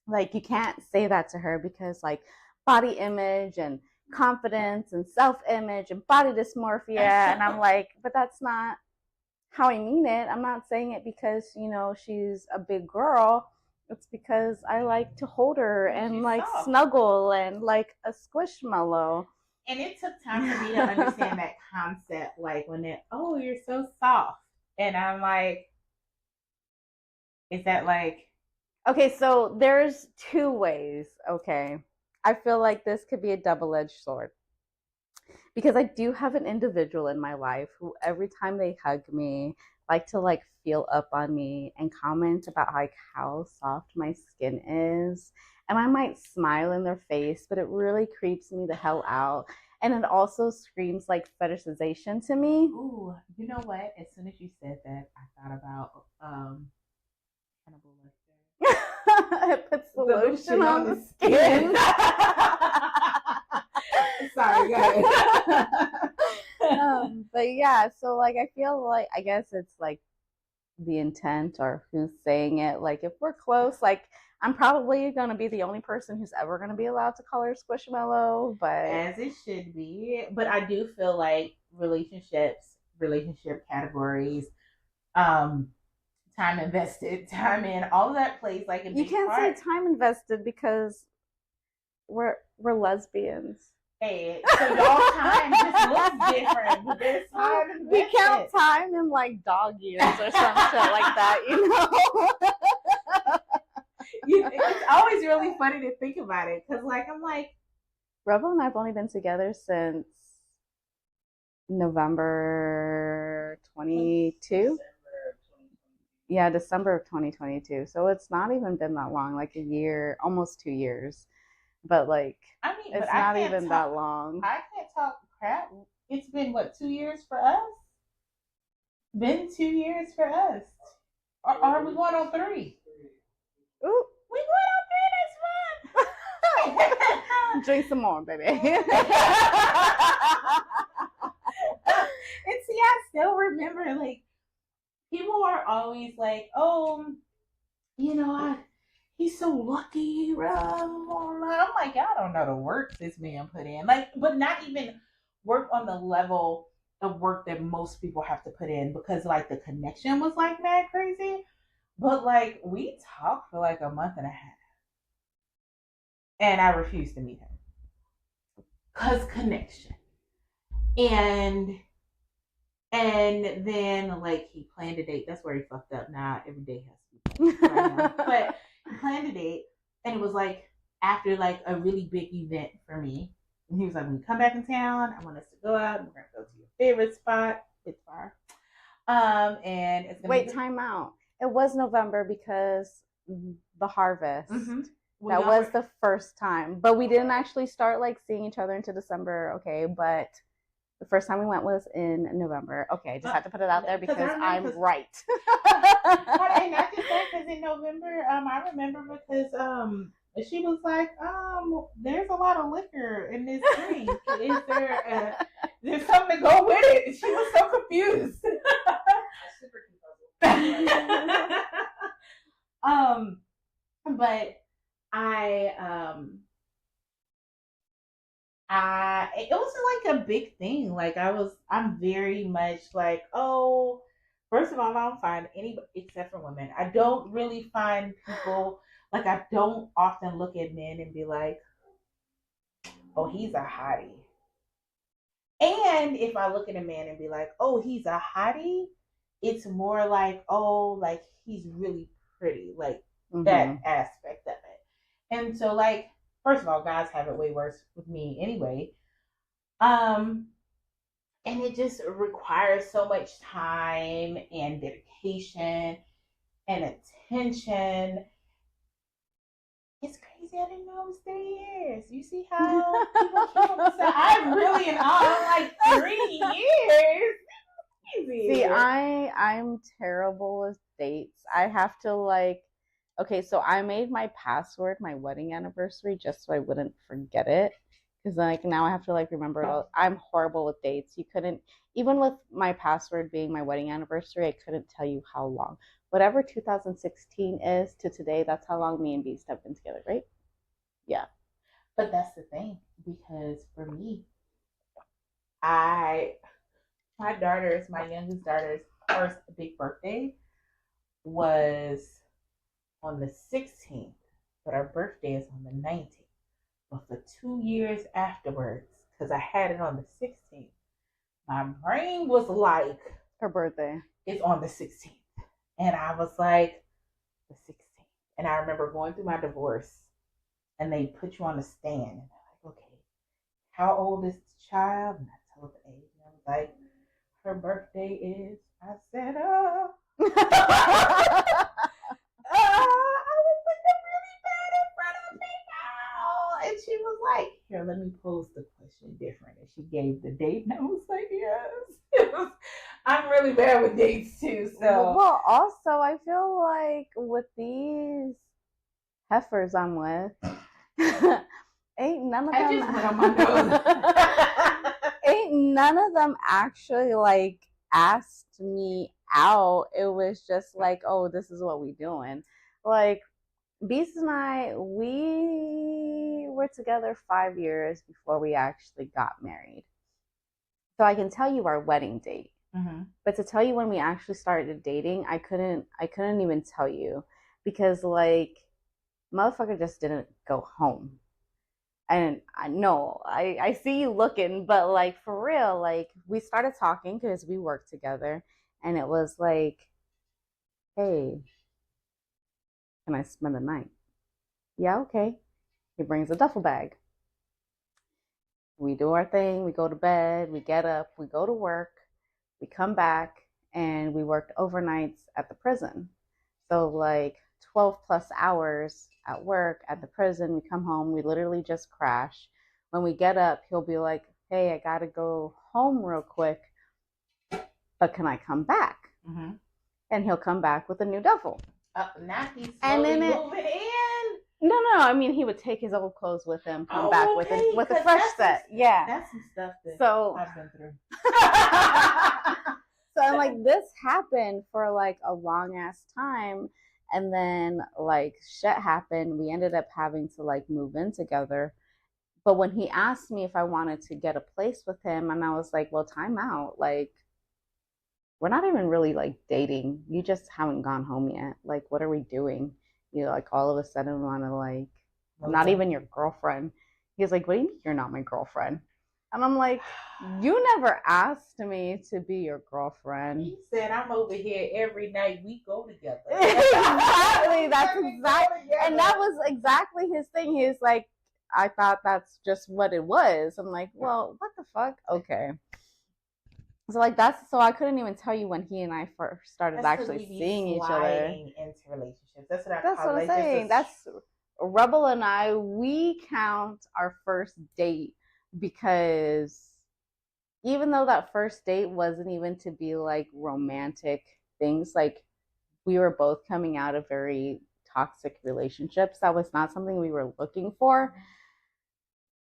like, you can't say that to her because like body image and confidence and self-image and body dysmorphia. And I'm like, but that's not how I mean it. I'm not saying it because, she's a big girl. It's because I like to hold her and like soft. Snuggle and like a squishmallow. And it took time for me to understand that concept. Like when you're so soft. And I'm like, is that like... Okay, so there's two ways, okay? I feel like this could be a double-edged sword. Because I do have an individual in my life who every time they hug me, like to like feel up on me and comment about like how soft my skin is. And I might smile in their face, but it really creeps me the hell out. And it also screams like fetishization to me. Ooh, you know what? As soon as you said that, I thought about cannibal Lecter. It puts the lotion on the skin. Sorry, go ahead. But yeah, so like I feel like I guess it's like the intent or who's saying it. Like if we're close, like I'm probably gonna be the only person who's ever gonna be allowed to call her Squishmallow, but as it should be. But I do feel like relationship categories, time invested, time in, all of that plays like a big you can't part. say time invested because we're lesbians. Hey, so y'all time just looks different, but there's time invested. We count time in like dog years or some shit like that, It's always really funny to think about it because, like, I'm like, Rebel and I've only been together since November 22. Yeah, December of 2022. So it's not even been that long, like a year, almost 2 years. But like, it's not even that long. I can't talk crap. It's been what, 2 years for us? Been 2 years for us. Or are we going on 3? Ooh. We going on 3 next month. Drink some more, baby. And see, I still remember, like, people are always like, oh, he's so lucky. I'm like, I don't know the work this man put in. Like, but not even work on the level of work that most people have to put in because, like, the connection was, like, mad crazy. But, like, we talked for, like, a month and a half. And I refused to meet him. Because connection. And then, like, he planned a date. That's where he fucked up. Now, every day has to be planned. But he planned a date. And it was, like, after, like, a really big event for me. And he was like, when you come back in town, I want us to go out. We're going to go to your favorite spot. It's far. And it's going to Wait, time out. It was November because the harvest. Mm-hmm. That was the first time. But we didn't actually start, like, seeing each other into December. Okay, but The first time we went was in November. Okay, I just had to put it out there because I'm right. And not just that, because in November, I remember because she was like, there's a lot of liquor in this drink. Is there's something to go with it? She was so confused. Super confused. But it was like a big thing. Like I'm very much like, oh, first of all, I don't find anybody except for women. I don't really find people like I don't often look at men and be like, oh, he's a hottie. And if I look at a man and be like, oh, he's a hottie, it's more like, oh, like he's really pretty, like that aspect of it. And so, like, first of all, guys have it way worse with me anyway. And it just requires so much time and dedication and attention. It's crazy. I didn't know it was 3 years. You see how people keep on saying, I'm really in awe. I'm like 3 years. Crazy. See, I'm terrible with dates. I have to like, okay, so I made my password my wedding anniversary just so I wouldn't forget it. Because like now I have to like remember it all. I'm horrible with dates. You couldn't, even with my password being my wedding anniversary, I couldn't tell you how long. Whatever 2016 is to today, that's how long me and Beast have been together, right? Yeah. But that's the thing, because for me, my youngest daughter's first big birthday was on the 16th, but our birthday is on the 19th. But for 2 years afterwards, because I had it on the 16th, my brain was like, her birthday is on the 16th. And I was like, the 16th. And I remember going through my divorce, and they put you on the stand. And they're like, okay, how old is the child? And I told the age. And I was like, her birthday is, I said, I was looking really bad in front of me now. And she was like, here, let me pose the question different. And she gave the date, and I was like, yes. I'm really bad with dates too. So well, also I feel like with these heifers I'm with, ain't none of them. I just went on my nose. Ain't none of them actually like asked me out. It was just like, oh, this is what we doing. Like Beast and I, we were together 5 years before we actually got married. So I can tell you our wedding date. Mm-hmm. But to tell you when we actually started dating, I couldn't even tell you, because like motherfucker just didn't go home. And I know I see you looking, but like for real, like we started talking because we worked together, and it was like, hey, can I spend the night? Yeah, okay. He brings a duffel bag. We do our thing, we go to bed, we get up, we go to work, we come back, and we worked overnights at the prison. So like 12 plus hours at work at the prison. We come home, we literally just crash. When we get up, he'll be like, hey, I gotta go home real quick, but can I come back? Mm-hmm. And he'll come back with a new duffel. Now he's slowly moving in. No. I mean, he would take his old clothes with him, come back with a fresh set. Yeah. That's some stuff that I've been through. So I'm like, this happened for like a long ass time. And then like shit happened. We ended up having to like move in together. But when he asked me if I wanted to get a place with him, and I was like, well, time out. Like, we're not even really like dating. You just haven't gone home yet. Like, what are we doing? You know, like all of a sudden want to like, I'm not even your girlfriend. He's like, what do you mean you're not my girlfriend? And I'm like, you never asked me to be your girlfriend. He said, I'm over here every night. We go together. Exactly. That's exactly. And that was exactly his thing. He's like, I thought that's just what it was. I'm like, well, what the fuck? Okay. So like so I couldn't even tell you when he and I first started actually seeing each other. Into relationships. That's what I'm saying. That's Rebel and I. We count our first date because even though that first date wasn't even to be like romantic things, like we were both coming out of very toxic relationships. That was not something we were looking for.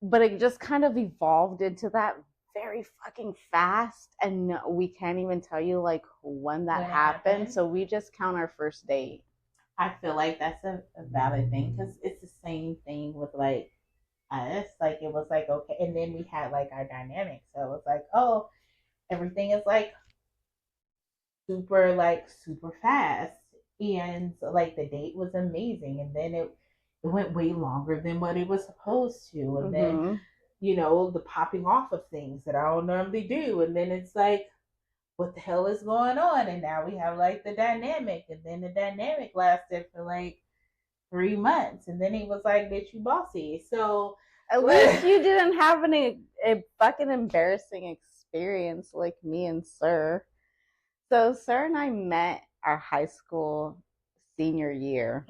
But it just kind of evolved into that very fucking fast. And we can't even tell you like when that happened. So we just count our first date. I feel like that's a valid thing because it's the same thing with like us. Like it was like okay, and then we had like our dynamic. So it was like, oh, everything is like super fast, and like the date was amazing, and then it went way longer than what it was supposed to, and then the popping off of things that I don't normally do, and then it's like, what the hell is going on? And now we have like the dynamic, and then the dynamic lasted for like 3 months, and then he was like, "Bitch, you bossy." So at least you didn't have a fucking embarrassing experience like me and Sir. So Sir and I met our high school senior year.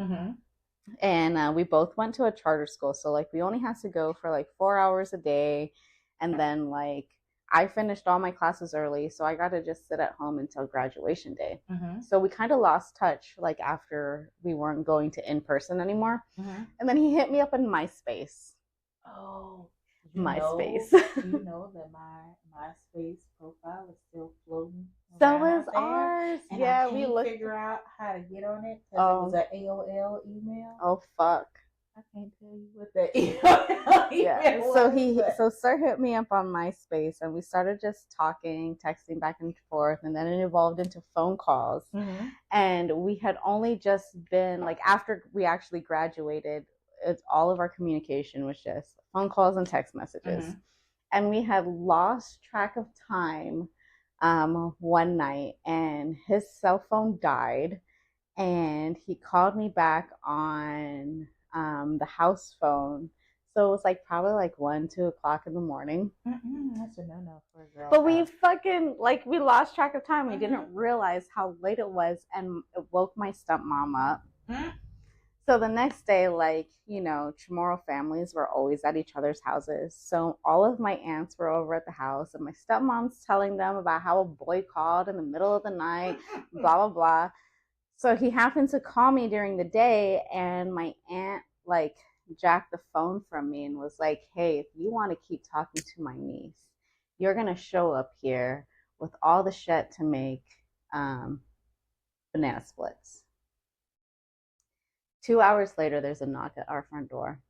And we both went to a charter school. So like we only had to go for like 4 hours a day. And then like I finished all my classes early. So I got to just sit at home until graduation day. So we kind of lost touch like after we weren't going to in person anymore. And then he hit me up in MySpace. Oh, MySpace. You know that my MySpace profile is still floating. So is ours. And yeah, I can't figure out how to get on it because it was an AOL email. Oh fuck! I can't tell you what the AOL email was. So Sir hit me up on MySpace, and we started just talking, texting back and forth, and then it evolved into phone calls. And we had only just been like after we actually graduated, it's all of our communication was just phone calls and text messages, and we had lost track of time one night, and his cell phone died, and he called me back on the house phone. So it was like probably like 1-2 o'clock in the morning. That's a no-no for a girl. But we fucking like we lost track of time. We didn't realize how late it was, and it woke my stepmom up. So the next day, like, Chamorro families were always at each other's houses. So all of my aunts were over at the house, and my stepmom's telling them about how a boy called in the middle of the night, blah, blah, blah. So he happened to call me during the day, and my aunt, like, jacked the phone from me and was like, hey, if you want to keep talking to my niece, you're going to show up here with all the shit to make banana splits. 2 hours later, there's a knock at our front door.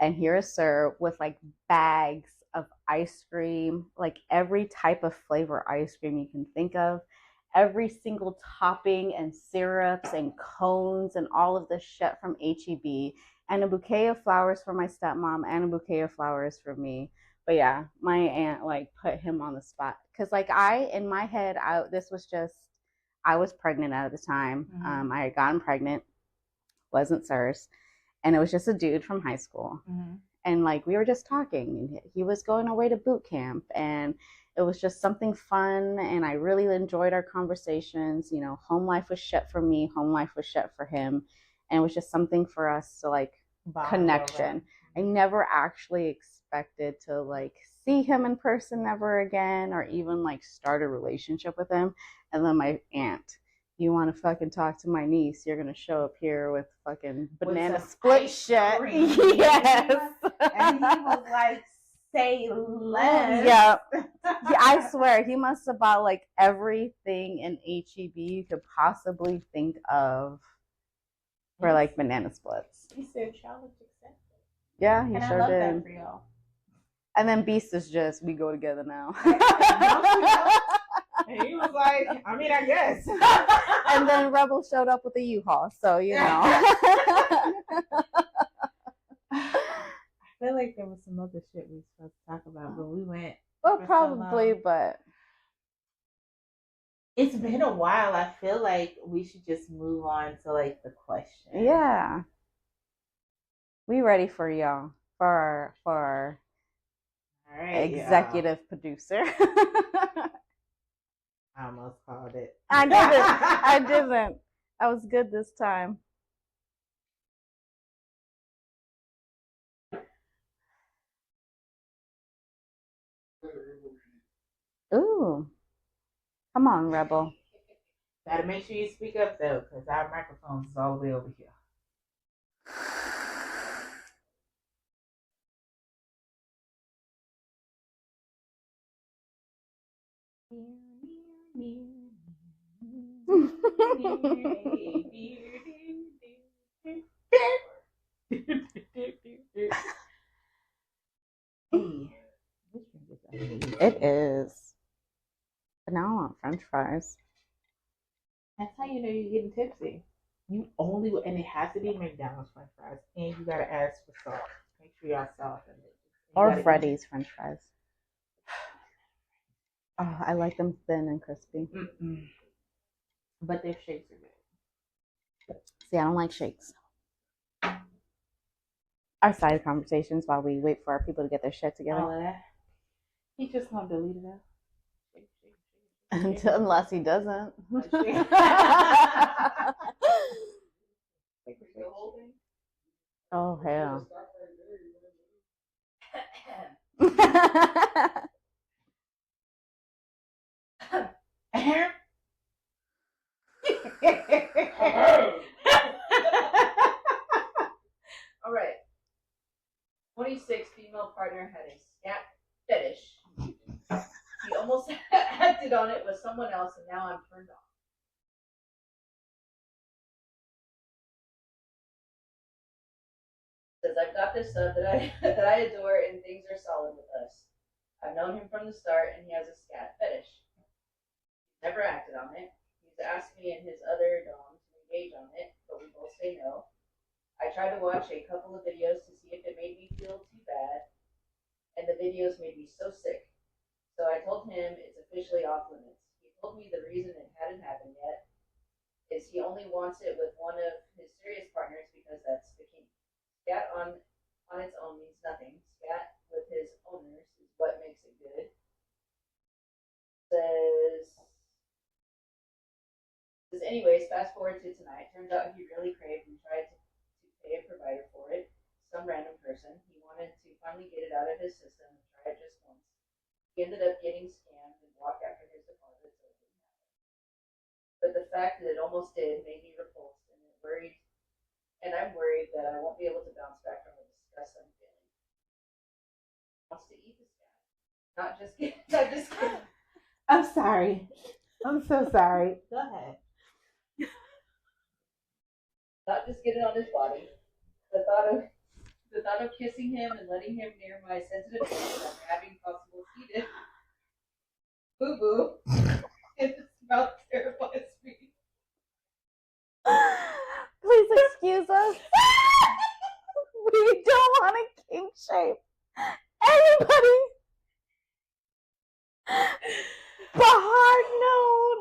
And here is Sir with like bags of ice cream, like every type of flavor ice cream you can think of, every single topping and syrups and cones and all of this shit from HEB, and a bouquet of flowers for my stepmom and a bouquet of flowers for me. But yeah, my aunt like put him on the spot because like in my head, I was pregnant at the time. I had gotten pregnant. Wasn't Sir's, and it was just a dude from high school. And like we were just talking, and he was going away to boot camp, and it was just something fun, and I really enjoyed our conversations. Home life was shit for me, home life was shit for him, and it was just something for us to like connection. I never actually expected to like see him in person ever again, or even like start a relationship with him. And then my aunt, you want to fucking talk to my niece, you're going to show up here with fucking banana split shit. Yes. And he was like, say less. Yeah. I swear, he must have bought like everything in HEB you could possibly think of for like banana splits. He said challenge accepted. Yeah, he and sure I love did. That for y'all. And then Beast is just, we go together now. And he was like, I mean, I guess. And then Rebel showed up with a U-Haul, so I feel like there was some other shit we were supposed to talk about, but we went. Well, probably, but it's been a while. I feel like we should just move on to like the question. Yeah. We ready for y'all, for our all right, executive producer. I almost called it. I didn't. I was good this time. Ooh, come on, Rebel. Gotta make sure you speak up though, because our microphones is all the way over here. It is. But now I want French fries. That's how you know you're getting tipsy. You only, and it has to be McDonald's French fries, and you gotta ask for salt. Make sure y'all salt in it. Or Freddy's French fries. Oh, I like them thin and crispy. Mm-mm. But their shakes are good. See, I don't like shakes. Our side conversations while we wait for our people to get their shit together. All of that. He just gonna delete it out. Unless he doesn't. Oh, hell. All right. 26 female partner had a scat fetish. He almost acted on it with someone else, and now I'm turned on. Says I've got this sub that I adore, and things are solid with us. I've known him from the start, and he has a scat fetish. Never acted on it. He's asked me and his other dom to engage on it, but we both say no. I tried to watch a couple of videos to see if it made me feel too bad, and the videos made me so sick. So I told him it's officially off limits. He told me the reason it hadn't happened yet is he only wants it with one of his serious partners because that's the king. Scat on its own means nothing. Scat with his owners is what makes it good. Says anyways, fast forward to tonight. Turns out he really craved and tried to pay a provider for it. Some random person. He wanted to finally get it out of his system and try it just once. He ended up getting scammed and walked after his deposit, so it didn't happen. But the fact that it almost did made me repulsed and worried, and I'm worried that I won't be able to bounce back from the disgust I'm feeling. He wants to eat this guy, not just get. I'm sorry. I'm so sorry. Go ahead. Not just get it on his body. The thought of kissing him and letting him near my sensitive face while grabbing possible heated boo boo. It's about terrifies me. Please excuse us. We don't want a kink shape. Anybody? But hard no,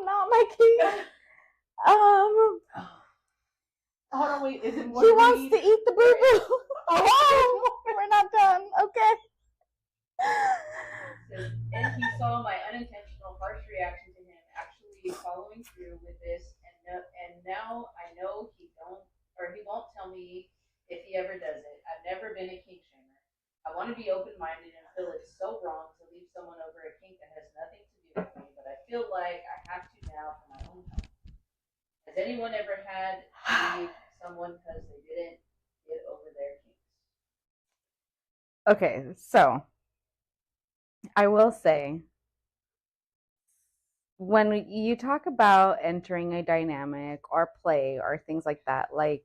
not my kink. Hold on, wait. Is it more? He wants to eat the boo boo. Oh, we're not done. Okay. And he saw my unintentional harsh reaction to him actually following through with this, and now I know he won't tell me if he ever does it. I've never been a kink shamer. I want to be open-minded and feel it's so wrong to leave someone over a kink that has nothing to do with me, but I feel like I have to now for my own health. Has anyone ever had to leave someone because they didn't get over their kinks? Okay, so I will say, when you talk about entering a dynamic or play or things like that, like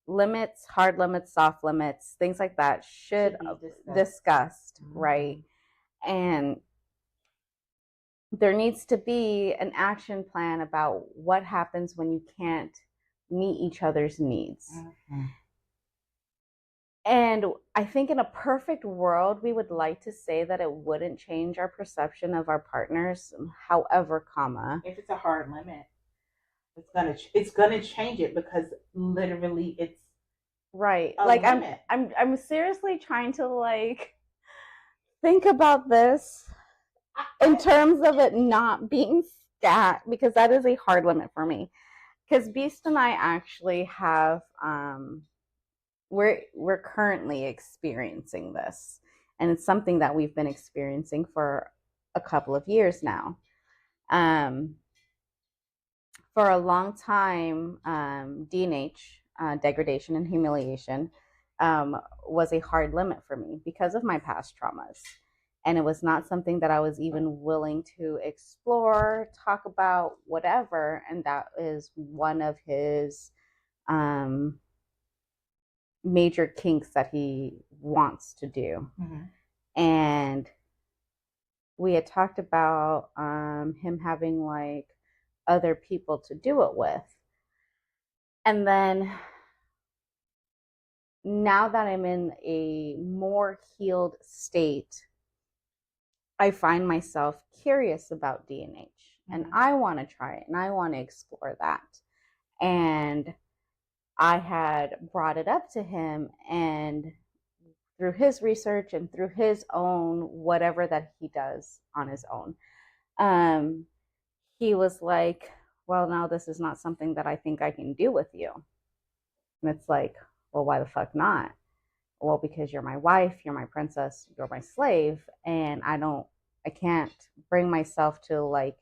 limits, hard limits, soft limits, things like that should be discussed, right? And there needs to be an action plan about what happens when you can't meet each other's needs. Mm-hmm. And I think in a perfect world, we would like to say that it wouldn't change our perception of our partners. However, if it's a hard limit, it's gonna change it, because literally it's right. Like limit. I'm seriously trying to like think about this in terms of it not being scat, because that is a hard limit for me. Because Beast and I actually have we're currently experiencing this, and it's something that we've been experiencing for a couple of years now. For a long time, D&H, degradation and humiliation, was a hard limit for me because of my past traumas. And it was not something that I was even willing to explore, talk about, whatever. And that is one of his major kinks that he wants to do. And we had talked about him having like other people to do it with. And then now that I'm in a more healed state, I find myself curious about D&H, and I want to try it and I want to explore that. And I had brought it up to him, and through his research and through his own whatever that he does on his own, he was like, well, no, this is not something that I think I can do with you. And it's like, well, why the fuck not? Well, because you're my wife, you're my princess, you're my slave, and I can't bring myself to like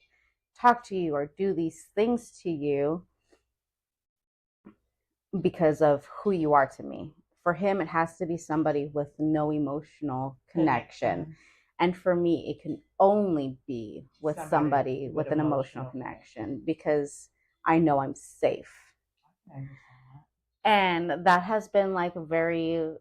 talk to you or do these things to you because of who you are to me. For him, it has to be somebody with no emotional connection. And for me, it can only be with somebody with an emotional connection, because I know I'm safe. And that has been like a very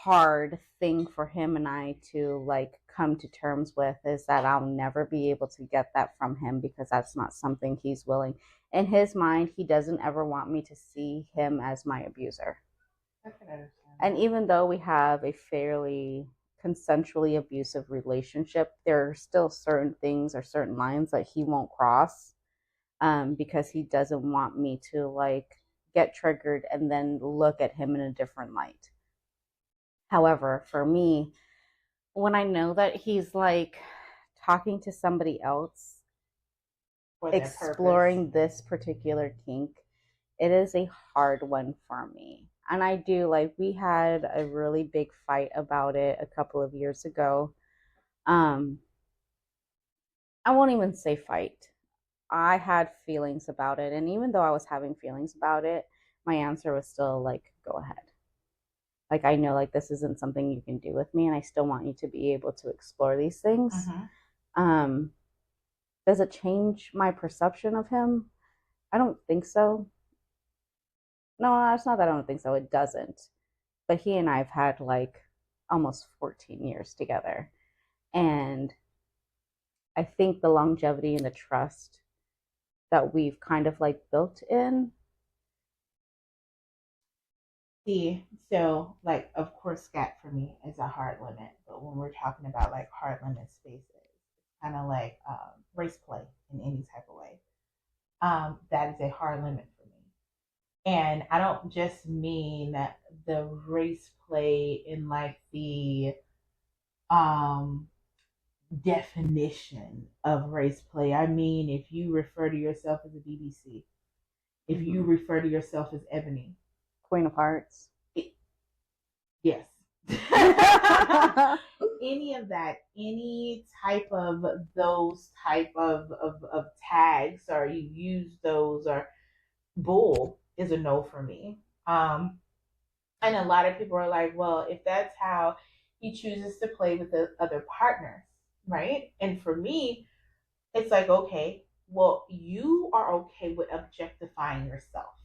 hard thing for him and I to like come to terms with, is that I'll never be able to get that from him, because that's not something he's willing. In his mind, he doesn't ever want me to see him as my abuser. And even though we have a fairly consensually abusive relationship, there are still certain things or certain lines that he won't cross, because he doesn't want me to like get triggered and then look at him in a different light. However, for me, when I know that he's like talking to somebody else, exploring this particular kink, it is a hard one for me. And I do, like, we had a really big fight about it a couple of years ago. I won't even say fight. I had feelings about it. And even though I was having feelings about it, my answer was still like, go ahead. Like, I know like this isn't something you can do with me, and I still want you to be able to explore these things. Does it change my perception of him? I don't think so. No, it's not that I don't think so. It doesn't. But he and I have had like almost 14 years together. And I think the longevity and the trust that we've kind of like built in. See, so like, of course, scat for me is a hard limit. But when we're talking about like hard limit spaces, it's kind of like race play in any type of way. That is a hard limit for me. And I don't just mean the race play in like the definition of race play. I mean, if you refer to yourself as a BBC, if you refer to yourself as Ebony, Queen of Hearts. Yes. Any of that, any type of those type of tags, or you use those, or bull is a no for me. And a lot of people are like, well, if that's how he chooses to play with the other partners, right? And for me, it's like, okay, well, you are okay with objectifying yourself.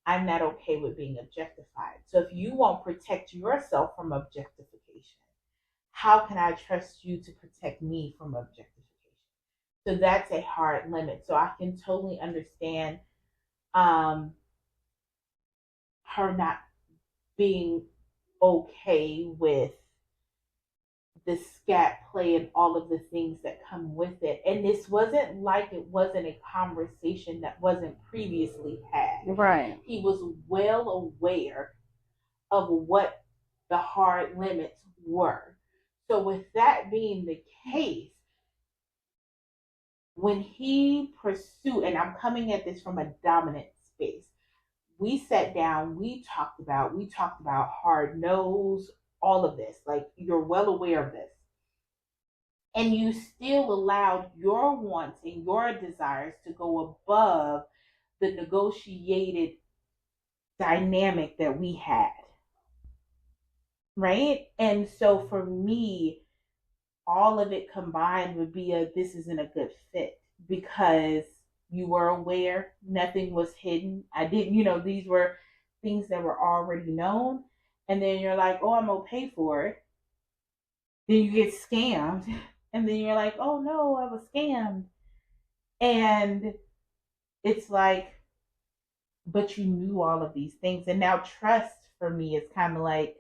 I'm not okay with being objectified. So if you won't protect yourself from objectification, how can I trust you to protect me from objectification? So that's a hard limit. So I can totally understand her not being okay with the scat play and all of the things that come with it. And this wasn't like it wasn't a conversation that wasn't previously had. Right. He was well aware of what the hard limits were. So with that being the case, when he pursued, and I'm coming at this from a dominant space, we sat down, we talked about hard nose, all of this. Like, you're well aware of this. and you still allowed your wants and your desires to go above the negotiated dynamic that we had, right? And so for me, all of it combined would be a this isn't a good fit because you were aware, nothing was hidden. I didn't, these were things that were already known. And then you're like, oh, I'm gonna pay for it. Then you get scammed. And then you're like, oh no, I was scammed. And it's like, but you knew all of these things. And now trust for me is kind of like,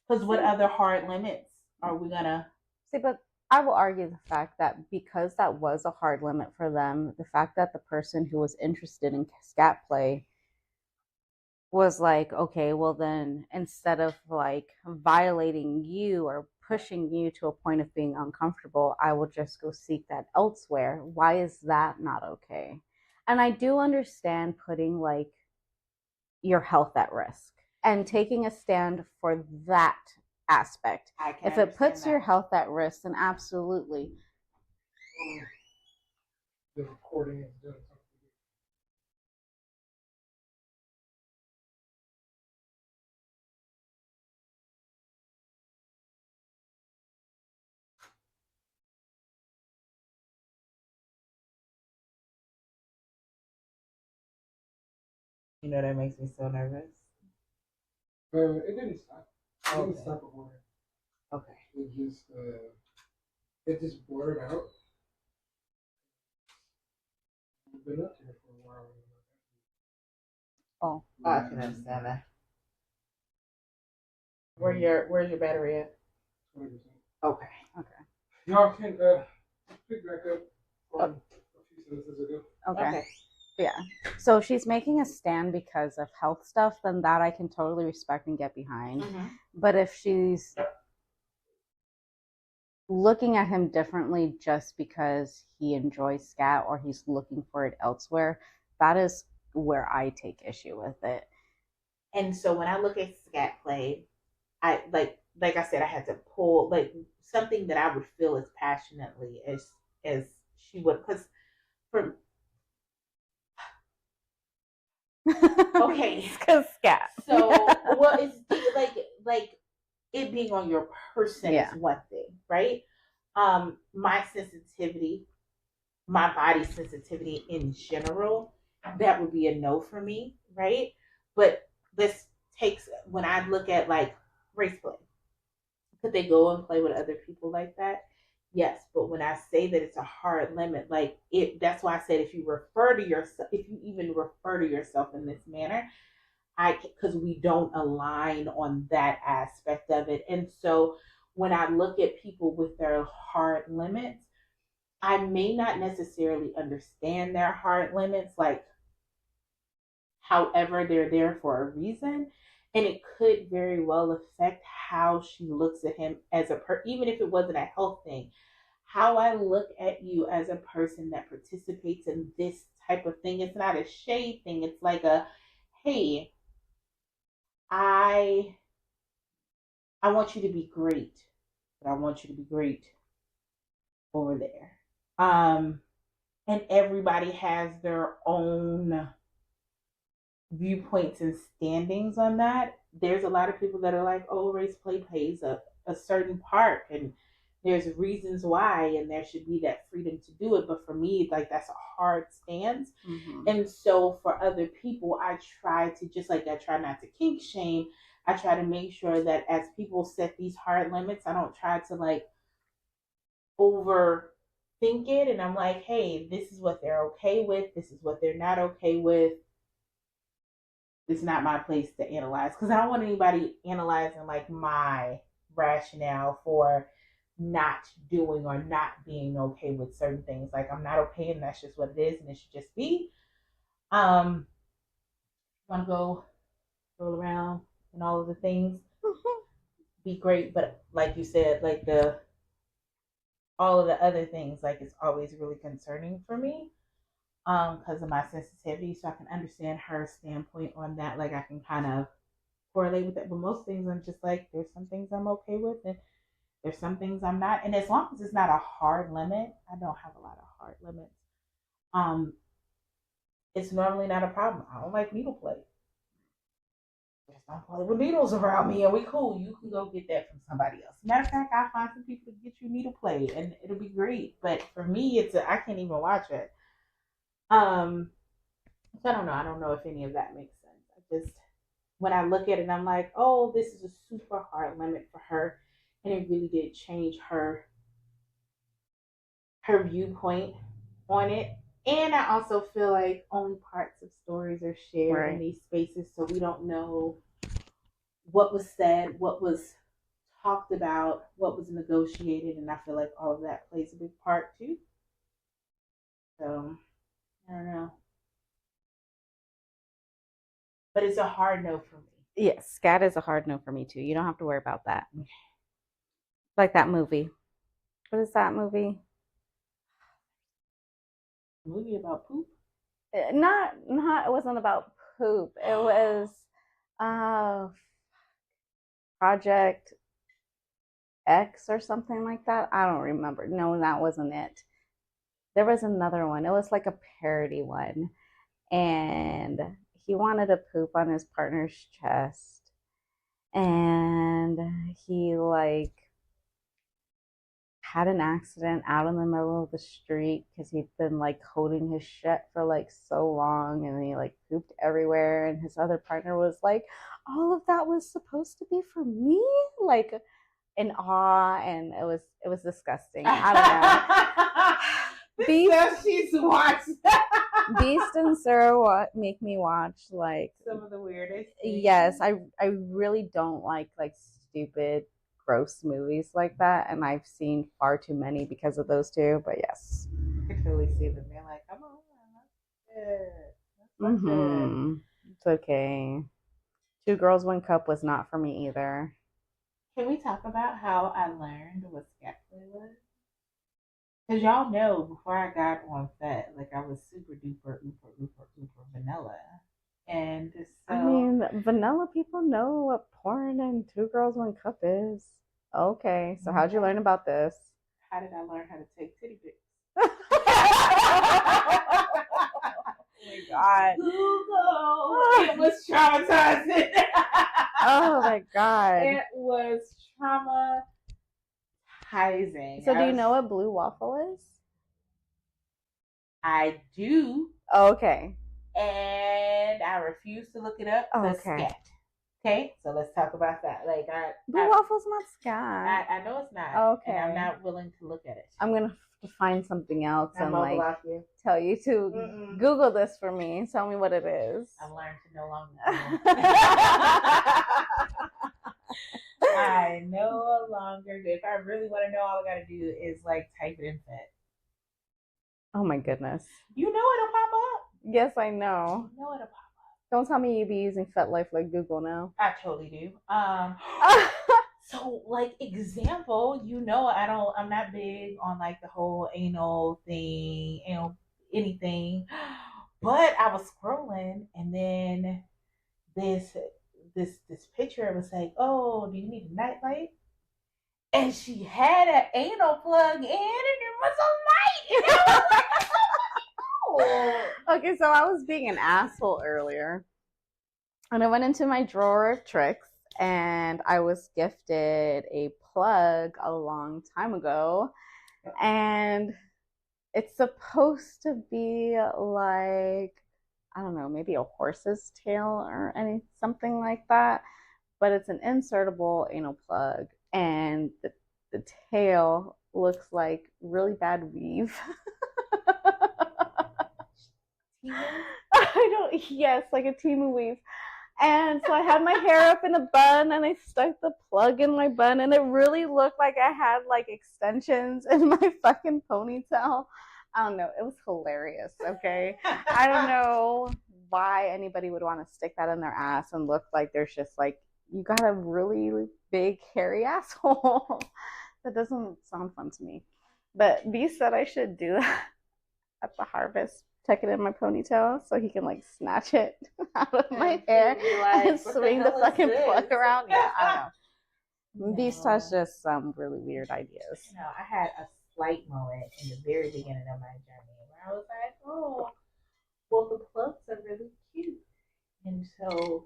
because what other hard limits are we gonna see? But I will argue the fact that because that was a hard limit for them, the fact that the person who was interested in scat play was like, okay, well then instead of like violating you or pushing you to a point of being uncomfortable, I will just go seek that elsewhere. Why is that not okay? And I do understand putting like your health at risk and taking a stand for that aspect. If it puts your health at risk, then absolutely. The recording is doing something. that makes me so nervous. It didn't stop. It Okay. didn't stop recording. Okay. It just blurred out. We've been up here for a while. Oh, I can understand that. Where's your battery at? 20%. Okay. Y'all can pick back up from a few sentences ago. okay. Yeah. So if she's making a stand because of health stuff, then that I can totally respect and get behind. Mm-hmm. But if she's looking at him differently just because he enjoys scat or he's looking for it elsewhere, that is where I take issue with it. And so when I look at scat play, I like I said, I had to pull like something that I would feel as passionately as she would, because for okay, because scat. so well, it's like it being on your person is one thing, right? My sensitivity, my body sensitivity in general, that would be a no for me, right? But this takes when I look at like race play. Could they go and play with other people like that? Yes, but when I say that it's a hard limit, like that's why I said if you even refer to yourself in this manner, because we don't align on that aspect of it. And so when I look at people with their hard limits, I may not necessarily understand their hard limits, like however they're there for a reason, and it could very well affect how she looks at him as even if it wasn't a health thing, how I look at you as a person that participates in this type of thing. It's not a shade thing. It's like a, hey, I want you to be great, but I want you to be great over there. And everybody has their own viewpoints and standings on that. There's a lot of people that are like, oh, race play plays a certain part, and there's reasons why, and there should be that freedom to do it. But for me, like that's a hard stance. Mm-hmm. And so for other people, I try to, just like I try not to kink shame, I try to make sure that as people set these hard limits, I don't try to like overthink it. And I'm like, hey, this is what they're okay with. This is what they're not okay with. It's not my place to analyze, because I don't want anybody analyzing like my rationale for not doing or not being okay with certain things. Like I'm not okay, and that's just what it is, and it should just be. Want to go roll around and all of the things, be great, but like you said, like all of the other things, like it's always really concerning for me. Because of my sensitivity, so I can understand her standpoint on that. Like I can kind of correlate with that, but most things I'm just like, there's some things I'm okay with, and There's some things I'm not, and as long as it's not a hard limit, I don't have a lot of hard limits. Um, it's normally not a problem. I don't like needle play. Just don't play with needles around me, and we cool. You can go get that from somebody else. Matter of fact, I'll find some people to get you needle play, and it'll be great. But for me, I can't even watch it. Um, so I don't know. I don't know if any of that makes sense. I just when I look at it, I'm like, oh, this is a super hard limit for her, and it really did change her viewpoint on it. And I also feel like only parts of stories are shared in these spaces, so we don't know what was said, what was talked about, what was negotiated, and I feel like all of that plays a big part too. So I don't know. But it's a hard no for me. Yes, scat is a hard no for me too. You don't have to worry about that. Like that movie. What is that movie? A movie about poop? Not it wasn't about poop. It was Project X or something like that. I don't remember. No, that wasn't it. There was another one. It was like a parody one. And he wanted to poop on his partner's chest. And he like had an accident out in the middle of the street because he'd been like holding his shit for like so long, and he like pooped everywhere, and his other partner was like, all of that was supposed to be for me, like in awe, and it was disgusting. I don't know. She's watched. Beast and Sarah make me watch like some of the weirdest things. Yes, I really don't like stupid gross movies like that, and I've seen far too many because of those two. But yes, I can totally see them. They're like, come on, that's good. It's okay. Two Girls, One Cup was not for me either. Can we talk about how I learned what scat play was? Because y'all know, before I got on Fat, like I was super duper, uber vanilla. And so. I mean, vanilla people know what porn and Two Girls, One Cup is. Okay, so how'd you learn about this? How did I learn how to take titty pics? Oh my God. Google. It was traumatizing. Oh my God. It was traumatizing. So do you know what blue waffle is? I do. Okay. And I refuse to look it up. Okay. Scat. Okay, so let's talk about that. Like blue waffle's not scat. I know it's not. Okay. And I'm not willing to look at it. I'm gonna have to find something else and like you. tell you to Google this for me. Tell me what it is. I've learned to no longer. I no longer. If I really want to know, all I gotta do is like type it in Fet. Oh my goodness. You know it'll pop up. Yes, I know. You know it'll pop up. Don't tell me you be using FetLife like Google now. I totally do. So like example, I'm not big on like the whole anal thing, anything. But I was scrolling and then this picture was like, oh, do you need a nightlight? And she had an anal plug in and it was a light. And I was like, oh. Okay, so I was being an asshole earlier. And I went into my drawer of tricks and I was gifted a plug a long time ago. And it's supposed to be like, I don't know, maybe a horse's tail or something like that. But it's an insertable anal plug. And the tail looks like really bad weave. Yes, like a Timu weave. And so I had my hair up in a bun and I stuck the plug in my bun and it really looked like I had like extensions in my fucking ponytail. I don't know. It was hilarious, okay? I don't know why anybody would want to stick that in their ass and look like there's just like, you got a really big hairy asshole. That doesn't sound fun to me. But B said I should do that at the harvest. Tuck it in my ponytail so he can like snatch it out of my hair and swing the fucking plug around. Yeah, I don't know. These No. touch just some really weird ideas. No, I had a slight moment in the very beginning of my journey where I was like, oh, well, the plugs are really cute. And so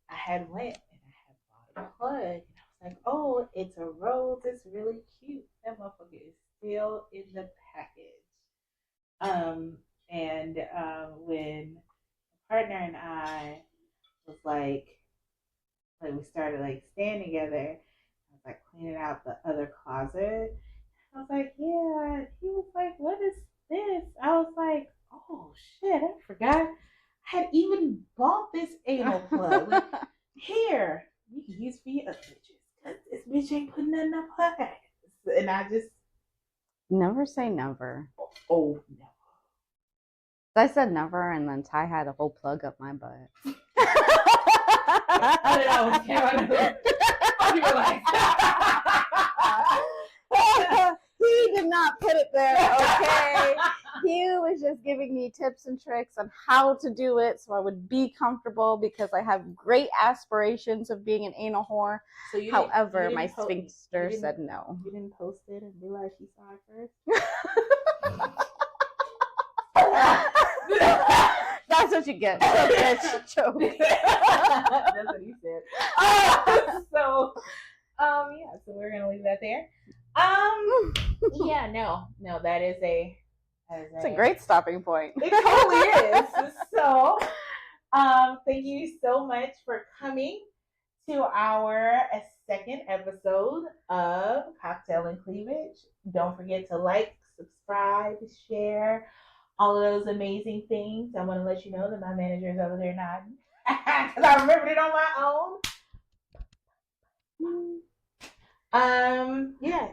I had went and I had bought a plug. And I was like, oh, it's a rose. It's really cute. That motherfucker is still in the package. And when my partner and I was like we started like staying together, I was like cleaning out the other closet. I was like, yeah. He was like, what is this? I was like, oh shit, I forgot. I had even bought this anal plug. Like, here, you can use for your other bitches. Cause this bitch ain't putting nothing up her ass. And I just, Never say never. oh no. I said never, and then Ty had a whole plug up my butt. I don't know. You were like, he did not put it there, okay? He was just giving me tips and tricks on how to do it so I would be comfortable because I have great aspirations of being an anal whore. so you However, didn't my sphincter sphincter said no. You didn't post it and realize you saw it first? That's what you get. Choke. That's what he said. So we're gonna leave that there. No, that is It's a great stopping point. It totally is. So, thank you so much for coming to our second episode of Cocktales Cleavage. Don't forget to like, subscribe, share, all of those amazing things. I want to let you know that my manager is over there nodding because I remembered it on my own.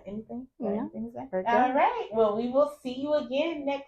Anything? Yeah. Anything to say? All right. Well, we will see you again next